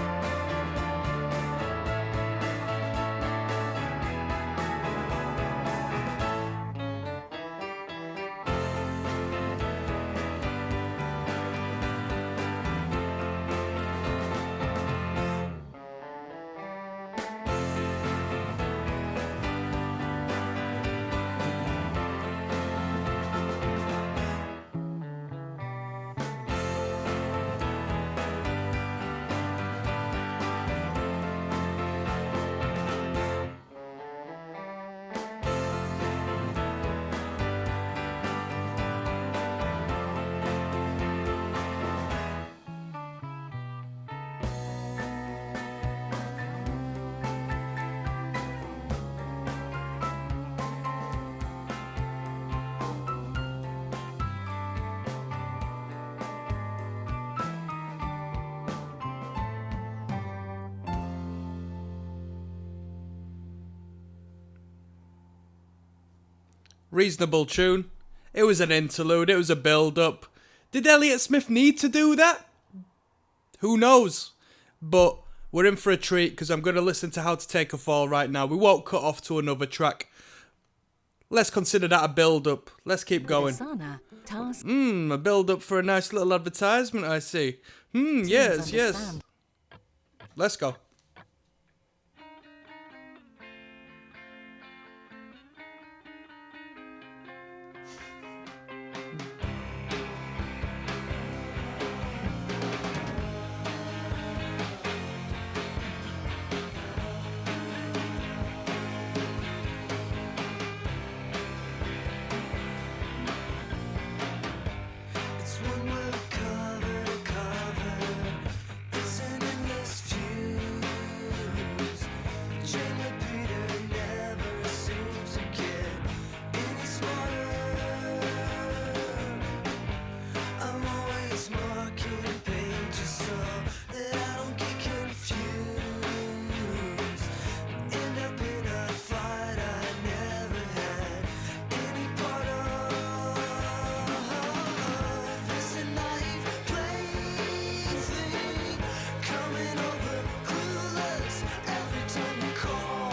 Reasonable tune. It was an interlude. It was a build-up. Did Elliot Smith need to do that? Who knows? But we're in for a treat because I'm going to listen to How to Take a Fall right now. We won't cut off to another track. Let's consider that a build-up. Let's keep going. A build-up for a nice little advertisement, I see. Yes. Let's go. It's one word cover to cover. It's an endless fuse. Chain repeater never seems to get any smarter. I'm always marking pages so that I don't get confused. End up in a fight I never had any part of. This a naive plaything coming over clueless every time you call.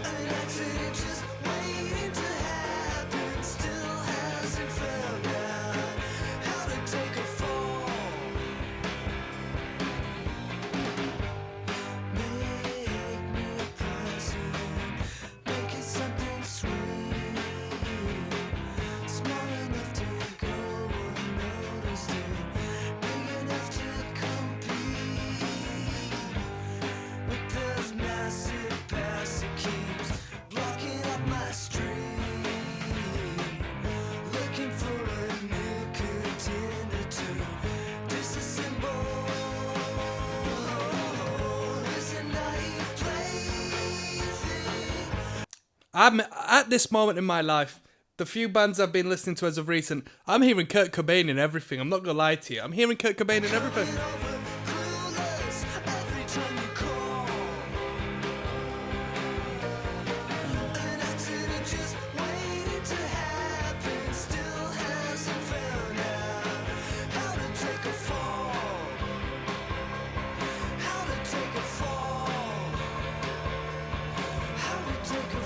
An accident just waiting to happen, still hasn't found out how to take a fall. Make me a present, make it something sweet, small enough to go unnoticed and big enough to compete with those massive passive keeps blocking up my street, looking for a new contender to disassemble. It's a naive plaything. I'm at this moment in my life, the few bands I've been listening to as of recent, I'm hearing Kurt Cobain in everything. I'm not gonna lie to you. I'm hearing Kurt Cobain in everything. Clueless every time you call. An accident just waiting to happen, still hasn't found out how to take a fall. How to take a fall. How to take a fall.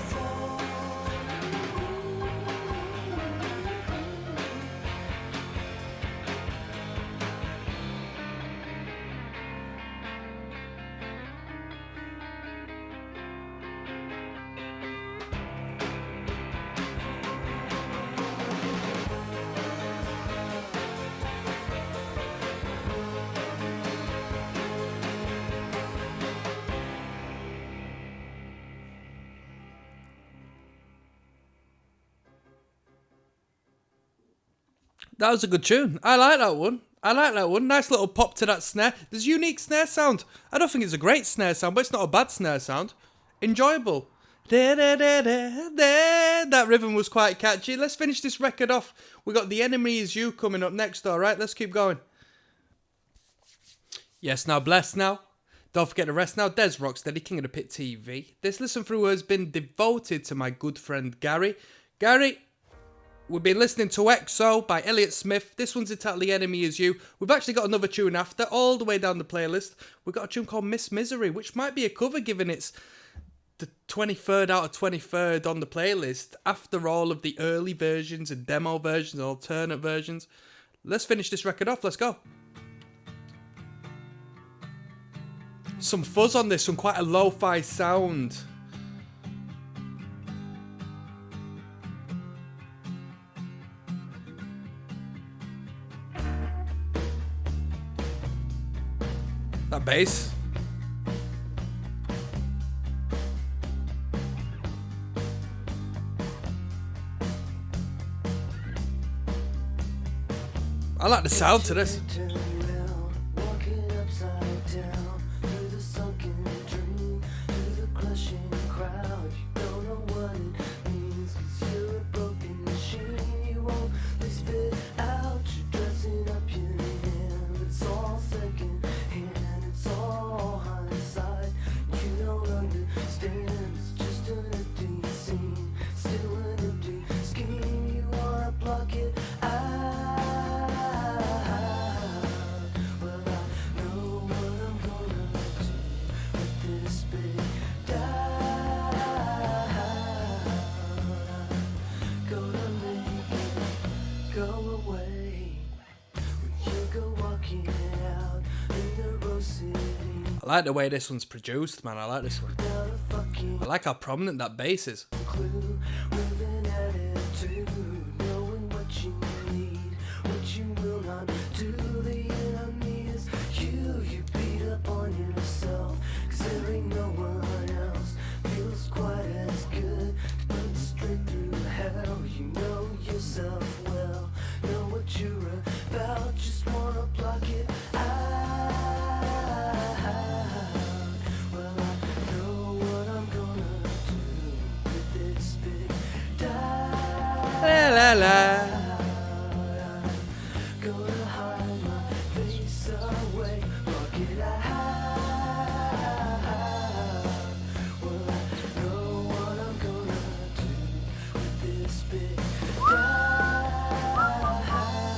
That was a good tune. I like that one. Nice little pop to that snare. There's unique snare sound. I don't think it's a great snare sound, but it's not a bad snare sound. Enjoyable. That rhythm was quite catchy. Let's finish this record off. We got The Enemy Is You coming up next, alright? Let's keep going. Yes, now bless now. Don't forget to rest now. Des Rocksteady, King of the Pit TV. This listen through has been devoted to my good friend Gary. Gary, we've been listening to EXO by Elliot Smith. This one's entitled The Enemy Is You. We've actually got another tune after, all the way down the playlist. We've got a tune called Miss Misery, which might be a cover given it's the 23rd out of 23rd on the playlist after all of the early versions and demo versions and alternate versions. Let's finish this record off. Let's go. Some fuzz on this one, quite a lo-fi sound. That bass. I like the sound to this. It's just an like the way this one's produced, man. I like this one. I like how prominent that bass is. La la la.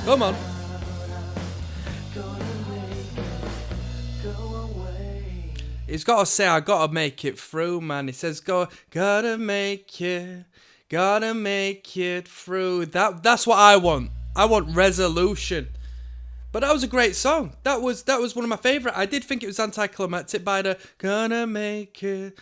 Come on. He's got to say, I got to make it through, man. He says, gotta make it through. That's what I want. I want resolution. But that was a great song. That was one of my favourite. I did think it was anticlimactic by the gonna make it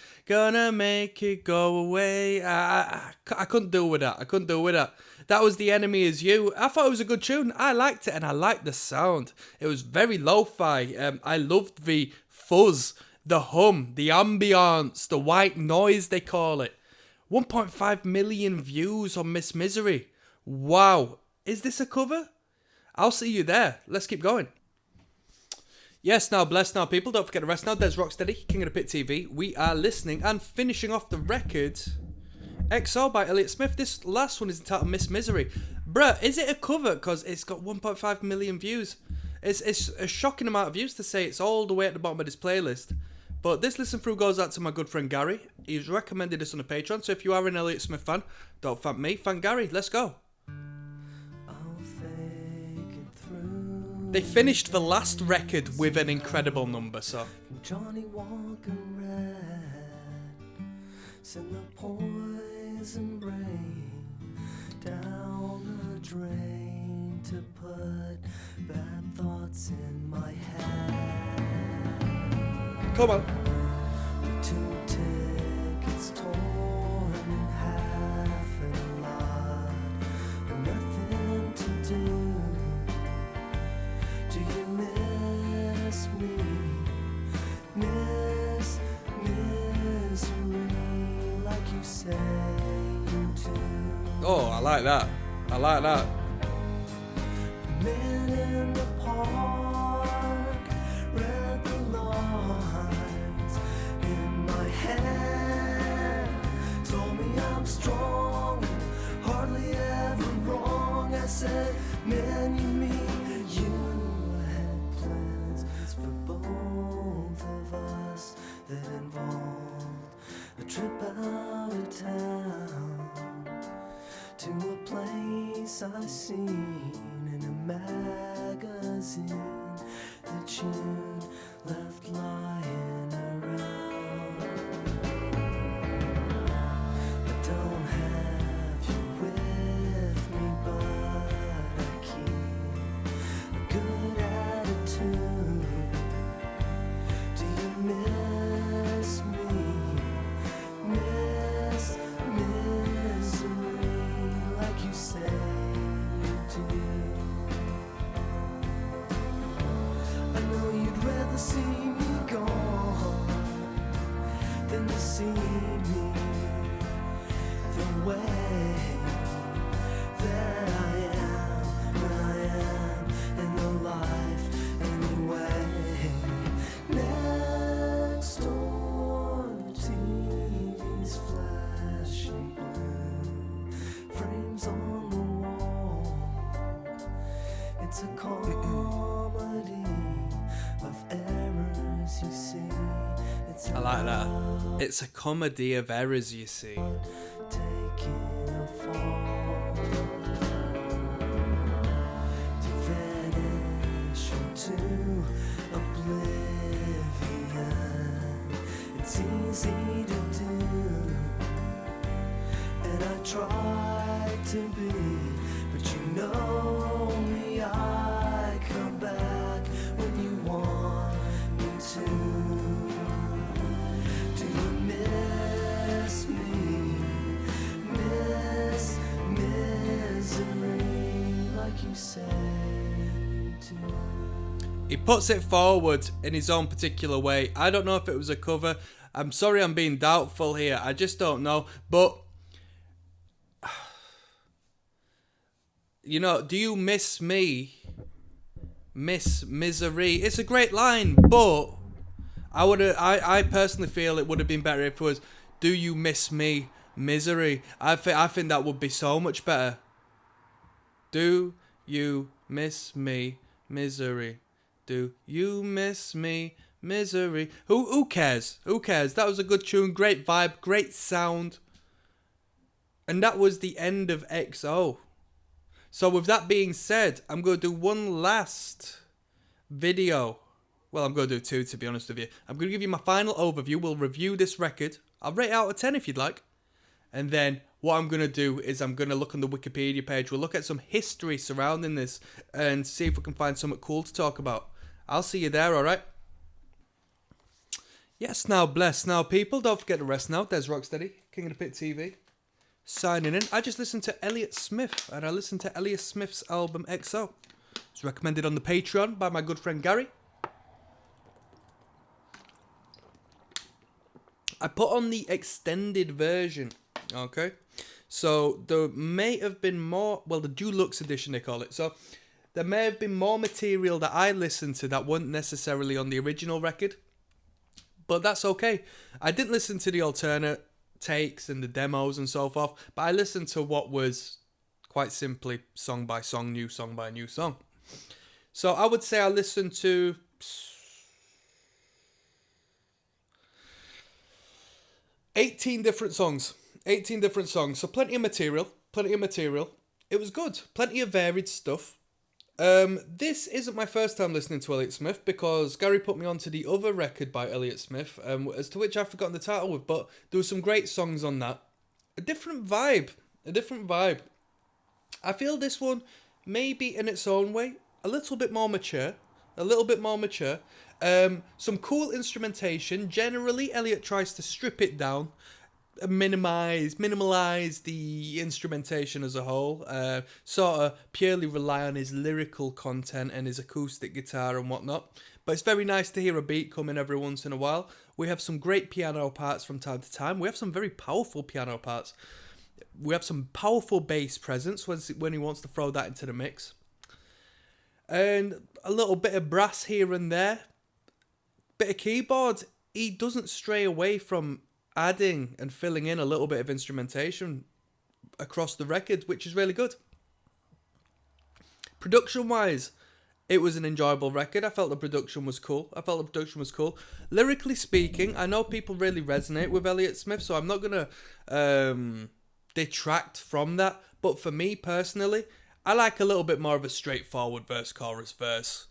go away. I couldn't deal with that. That was The Enemy Is You. I thought it was a good tune. I liked it, and I liked the sound. It was very lo-fi. I loved the fuzz, the hum, the ambience, the white noise they call it. 1.5 million views on Miss Misery. Wow. Is this a cover? I'll see you there. Let's keep going. Yes, now, bless now, people. Don't forget to rest now. There's Rocksteady, King of the Pit TV. We are listening and finishing off the record. XO by Elliot Smith. This last one is entitled Miss Misery. Bruh, is it a cover? Because it's got 1.5 million views. It's a shocking amount of views to say it's all the way at the bottom of this playlist. But this listen through goes out to my good friend Gary. He's recommended this on the Patreon. So if you are an Elliot Smith fan, don't thank me, thank Gary. Let's go. They finished the last record with an incredible number, so. Johnny Walker Red, send the poison rain down the drain to put bad thoughts in my head. Come on. The 2 tickets torn in half and a lot, and nothing to do. Do you miss me? Misery, like you say you do. Oh, I like that. I like that. Men in the park read the lines in my hand, told me I'm strong and hardly ever wrong. I said, man, you mean you had plans for both of us that involved a trip out of town to a place I seen in a magazine that you'd left lying around. I don't have you with me, but I keep a good attitude. Do you miss me? Misery, like you say you do. I know you'd rather see me gone than to see me the way that I am when I am in the life anyway. Next door, TV's flashing blue, frames on the wall. It's a comedy of errors, you see. It's I like that. It's a comedy of errors, you see. taking a fall to vanish into oblivion. It's easy to do, and I try to be, but you know me, I come back when you want me to. He puts it forward in his own particular way. I don't know if it was a cover. I'm sorry I'm being doubtful here. I just don't know. But, you know, do you miss me? Miss misery. It's a great line, but I personally feel it would have been better if it was, do you miss me? Misery. I think that would be so much better. Do you miss me? Misery. Do you miss me? Misery. Who cares? Who cares? That was a good tune, great vibe, great sound. And that was the end of XO. So with that being said, I'm going to do one last video. Well, I'm going to do two, to be honest with you. I'm going to give you my final overview. We'll review this record. I'll rate it out of 10 if you'd like. And then what I'm going to do is I'm going to look on the Wikipedia page. We'll look at some history surrounding this and see if we can find something cool to talk about. I'll see you there, alright? Yes, now bless. Now people, don't forget to rest now. There's Rocksteady, King of the Pit TV. Signing in. I just listened to Elliot Smith, and I listened to Elliot Smith's album XO. It's recommended on the Patreon by my good friend Gary. I put on the extended version, okay? So there may have been more, well, the deluxe edition they call it. So there may have been more material that I listened to that weren't necessarily on the original record. But that's okay. I didn't listen to the alternate takes and the demos and so forth, but I listened to what was quite simply song by song, new song by new song. So I would say I listened to 18 different songs. 18 different songs. So plenty of material. Plenty of material. It was good. Plenty of varied stuff. This isn't my first time listening to Elliot Smith because Gary put me onto the other record by Elliot Smith, as to which I've forgotten the title with, but there were some great songs on that. A different vibe. A different vibe. I feel this one, maybe in its own way, a little bit more mature. A little bit more mature. Some cool instrumentation. Generally, Elliot tries to strip it down, minimalize the instrumentation as a whole, sort of purely rely on his lyrical content and his acoustic guitar and whatnot. But it's very nice to hear a beat come in every once in a while. We have some great piano parts from time to time. We have some very powerful piano parts. We have some powerful bass presence when he wants to throw that into the mix. And a little bit of brass here and there. Bit of keyboard. He doesn't stray away from adding and filling in a little bit of instrumentation across the record, which is really good. Production-wise, it was an enjoyable record. I felt the production was cool. Lyrically speaking, I know people really resonate with Elliot Smith, so I'm not going to detract from that. But for me personally, I like a little bit more of a straightforward verse, chorus, verse.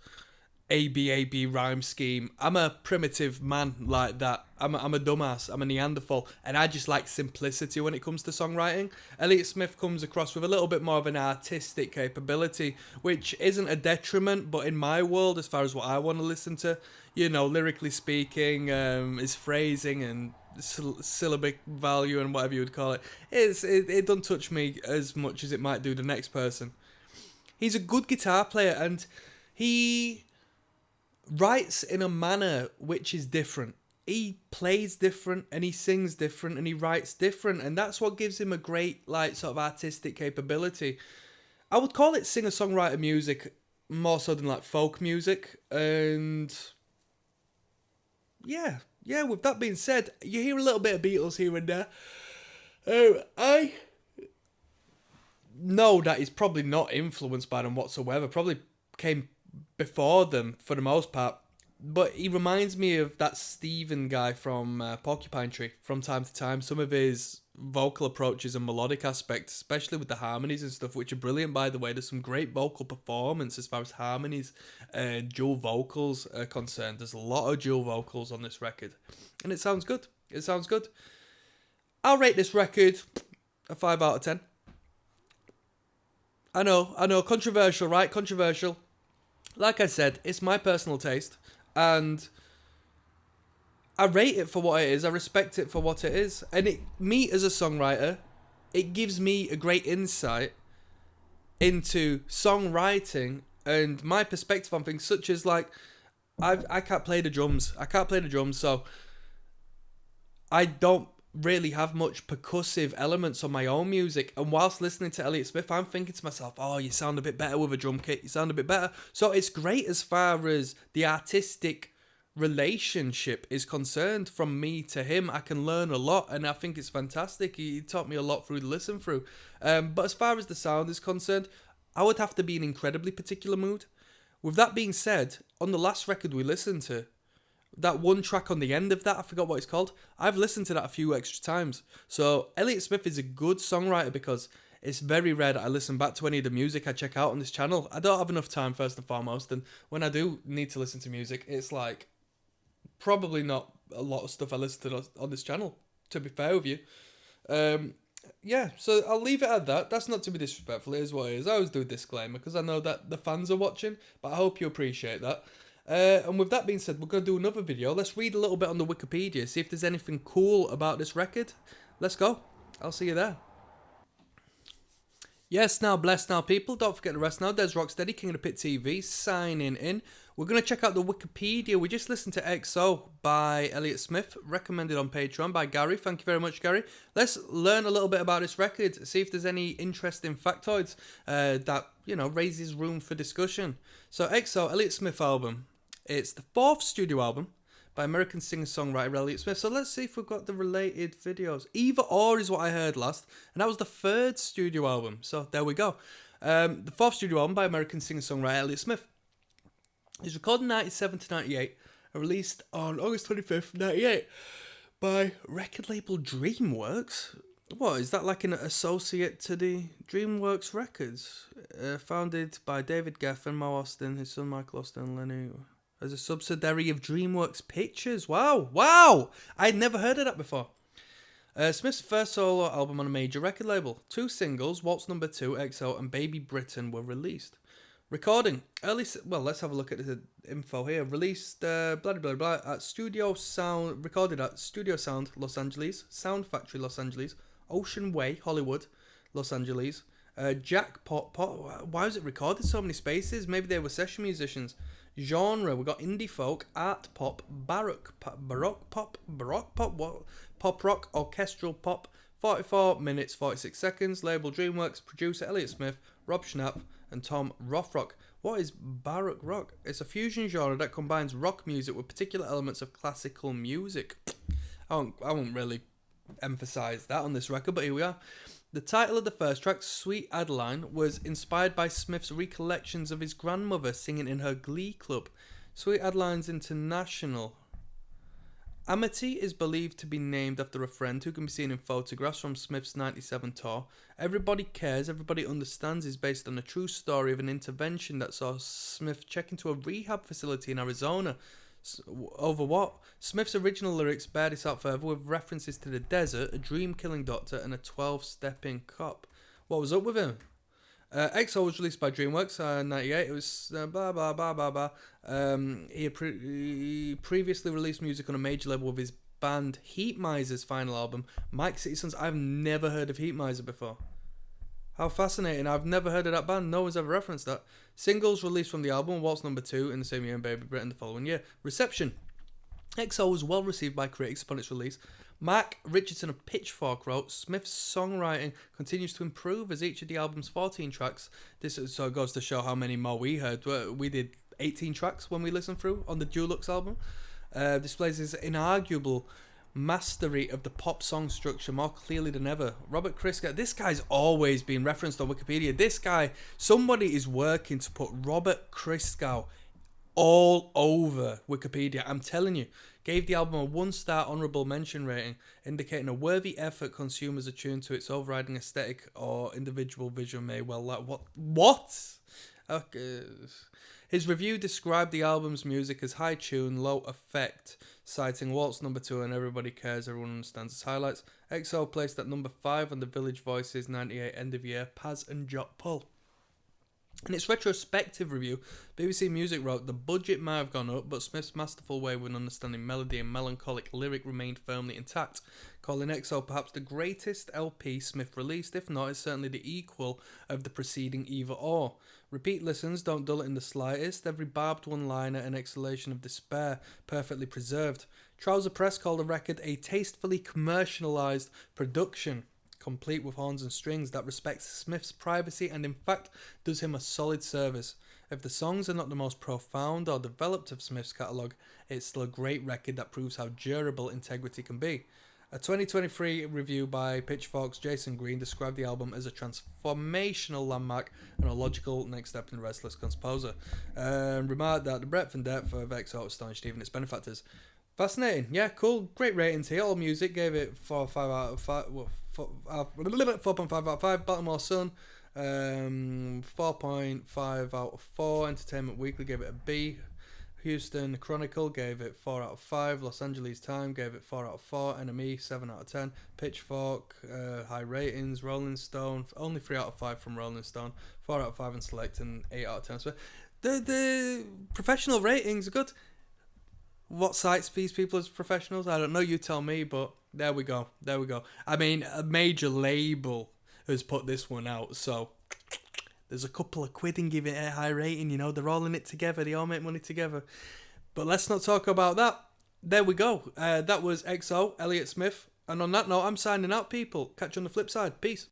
A-B rhyme scheme. I'm a primitive man like that. I'm a dumbass. I'm a Neanderthal. And I just like simplicity when it comes to songwriting. Elliot Smith comes across with a little bit more of an artistic capability, which isn't a detriment, but in my world, as far as what I want to listen to, you know, lyrically speaking, his phrasing and syllabic value and whatever you would call it, it doesn't touch me as much as it might do the next person. He's a good guitar player, and he writes in a manner which is different. He plays different, and he sings different, and he writes different, and that's what gives him a great, like, sort of artistic capability. I would call it singer-songwriter music more so than like folk music, and yeah, with that being said, you hear a little bit of Beatles here and there. I know that he's probably not influenced by them whatsoever, probably came before them for the most part, but he reminds me of that Steven guy from Porcupine Tree from time to time. Some of his vocal approaches and melodic aspects, especially with the harmonies and stuff, which are brilliant, by the way. There's some great vocal performance as far as harmonies and dual vocals are concerned. There's a lot of dual vocals on this record, and it sounds good. I'll rate this record a 5 out of 10. I know, controversial, right? Controversial. Like I said, it's my personal taste, and I rate it for what it is. I respect it for what it is. And me as a songwriter, it gives me a great insight into songwriting and my perspective on things, such as like, I can't play the drums. So I don't really have much percussive elements on my own music. And whilst listening to Elliot Smith, I'm thinking to myself, oh, you sound a bit better with a drum kit. You sound a bit better. So it's great as far as the artistic relationship is concerned. From me to him, I can learn a lot, and I think it's fantastic. He taught me a lot through the listen through. But as far as the sound is concerned, I would have to be in an incredibly particular mood. With that being said, on the last record we listened to, that one track on the end of that, I forgot what it's called. I've listened to that a few extra times. So Elliot Smith is a good songwriter because it's very rare that I listen back to any of the music I check out on this channel. I don't have enough time, first and foremost, and when I do need to listen to music, it's like probably not a lot of stuff I listen to on this channel, to be fair with you. Yeah, so I'll leave it at that. That's not to be disrespectful, it is what it is. I always do a disclaimer because I know that the fans are watching, but I hope you appreciate that. And with that being said, we're going to do another video. Let's read a little bit on the Wikipedia, see if there's anything cool about this record. Let's go. I'll see you there. Yes, now, bless now, people. Don't forget the rest now. There's Rocksteady, King of the Pit TV, signing in. We're going to check out the Wikipedia. We just listened to XO by Elliot Smith, recommended on Patreon by Gary. Thank you very much, Gary. Let's learn a little bit about this record, see if there's any interesting factoids that, you know, raises room for discussion. So, XO, Elliot Smith album. It's the 4th studio album by American singer-songwriter Elliot Smith. So let's see if we've got the related videos. Either or is what I heard last, and that was the 3rd studio album. So there we go. The 4th studio album by American singer-songwriter Elliot Smith. It's recorded in 97 to 98 and released on August 25th, 98 by record label DreamWorks. What, is that like an associate to the DreamWorks Records? Founded by David Geffen, Mo Austin, his son Michael Austin, and Lenny, as a subsidiary of DreamWorks Pictures. Wow, wow! I'd never heard of that before. Smith's first solo album on a major record label. 2 singles, Waltz Number 2, XO, and Baby Britain were released. Recording. Well, let's have a look at the info here. Released, blah, blah, blah, blah, at Studio Sound, recorded at Studio Sound, Los Angeles, Sound Factory, Los Angeles, Ocean Way, Hollywood, Los Angeles, Jackpot Pot. Why was it recorded so many spaces? Maybe they were session musicians. Genre, we got indie folk, art pop, baroque pop, what? Pop rock, orchestral pop, 44 minutes, 46 seconds, label DreamWorks, producer Elliot Smith, Rob Schnapp, and Tom Rothrock. What is baroque rock? It's a fusion genre that combines rock music with particular elements of classical music. I won't really emphasize that on this record, but here we are. The title of the first track, Sweet Adeline, was inspired by Smith's recollections of his grandmother singing in her glee club. Sweet Adeline's International. Amity is believed to be named after a friend who can be seen in photographs from Smith's 97 tour. Everybody Cares, Everybody Understands is based on a true story of an intervention that saw Smith check into a rehab facility in Arizona. Over what? Smith's original lyrics bear this out further with references to the desert, a dream-killing doctor, and a 12-stepping cop. What was up with him? XO was released by DreamWorks in 98. It was blah, blah, blah, blah, blah. He previously released music on a major label with his band Heat Miser's final album, Mike City Sons. I've never heard of Heat Miser before. How fascinating. I've never heard of that band. No one's ever referenced that. Singles released from the album, Waltz Number 2 in the same year and Baby Britain the following year. Reception. XO was well received by critics upon its release. Mark Richardson of Pitchfork wrote, Smith's songwriting continues to improve as each of the album's 14 tracks. This so goes to show how many more we heard. We did 18 tracks when we listened through on the Dulux album. Displays his inarguable mastery of the pop song structure more clearly than ever. Robert Christgau, this guy's always been referenced on Wikipedia. This guy, somebody is working to put Robert Christgau all over Wikipedia. I'm telling you. Gave the album a 1-star honourable mention rating, indicating a worthy effort consumers attuned to its overriding aesthetic or individual vision may well lack. What? Okay. His review described the album's music as high tune, low effect, citing Waltz Number 2 and Everybody Cares, Everyone Understands as highlights. XO placed at number 5 on the Village Voices 98 end of year, Paz and Jot Pull. In its retrospective review, BBC Music wrote, the budget might have gone up, but Smith's masterful way when understanding melody and melancholic lyric remained firmly intact, calling EXO perhaps the greatest LP Smith released. If not, it's certainly the equal of the preceding Either Or. Repeat listens don't dull it in the slightest, every barbed one-liner and exhalation of despair perfectly preserved. Trouser Press called the record a tastefully commercialised production, complete with horns and strings that respects Smith's privacy and in fact does him a solid service. If the songs are not the most profound or developed of Smith's catalogue, it's still a great record that proves how durable integrity can be. A 2023 review by Pitchfork's Jason Green described the album as a transformational landmark and a logical next step in the Restless Composer, and remarked that the breadth and depth of EXO astonished even its benefactors. Fascinating, yeah, cool, great ratings here. All Music gave it 4.5 out of 5. 4.5 out of 5. Baltimore Sun, 4.5 out of 4. Entertainment Weekly gave it a B. Houston Chronicle gave it 4 out of 5. Los Angeles Times gave it 4 out of 4. NME 7 out of 10. Pitchfork, high ratings. Rolling Stone, only 3 out of 5 from Rolling Stone. 4 out of 5 and Select, and 8 out of 10. So the professional ratings are good. What cites these people as professionals? I don't know, you tell me, but there we go. I mean, a major label has put this one out, so there's a couple of quid in giving it a high rating, you know, they're all in it together, they all make money together. But let's not talk about that. There we go. That was EXO, Elliot Smith. And on that note, I'm signing out, people. Catch you on the flip side. Peace.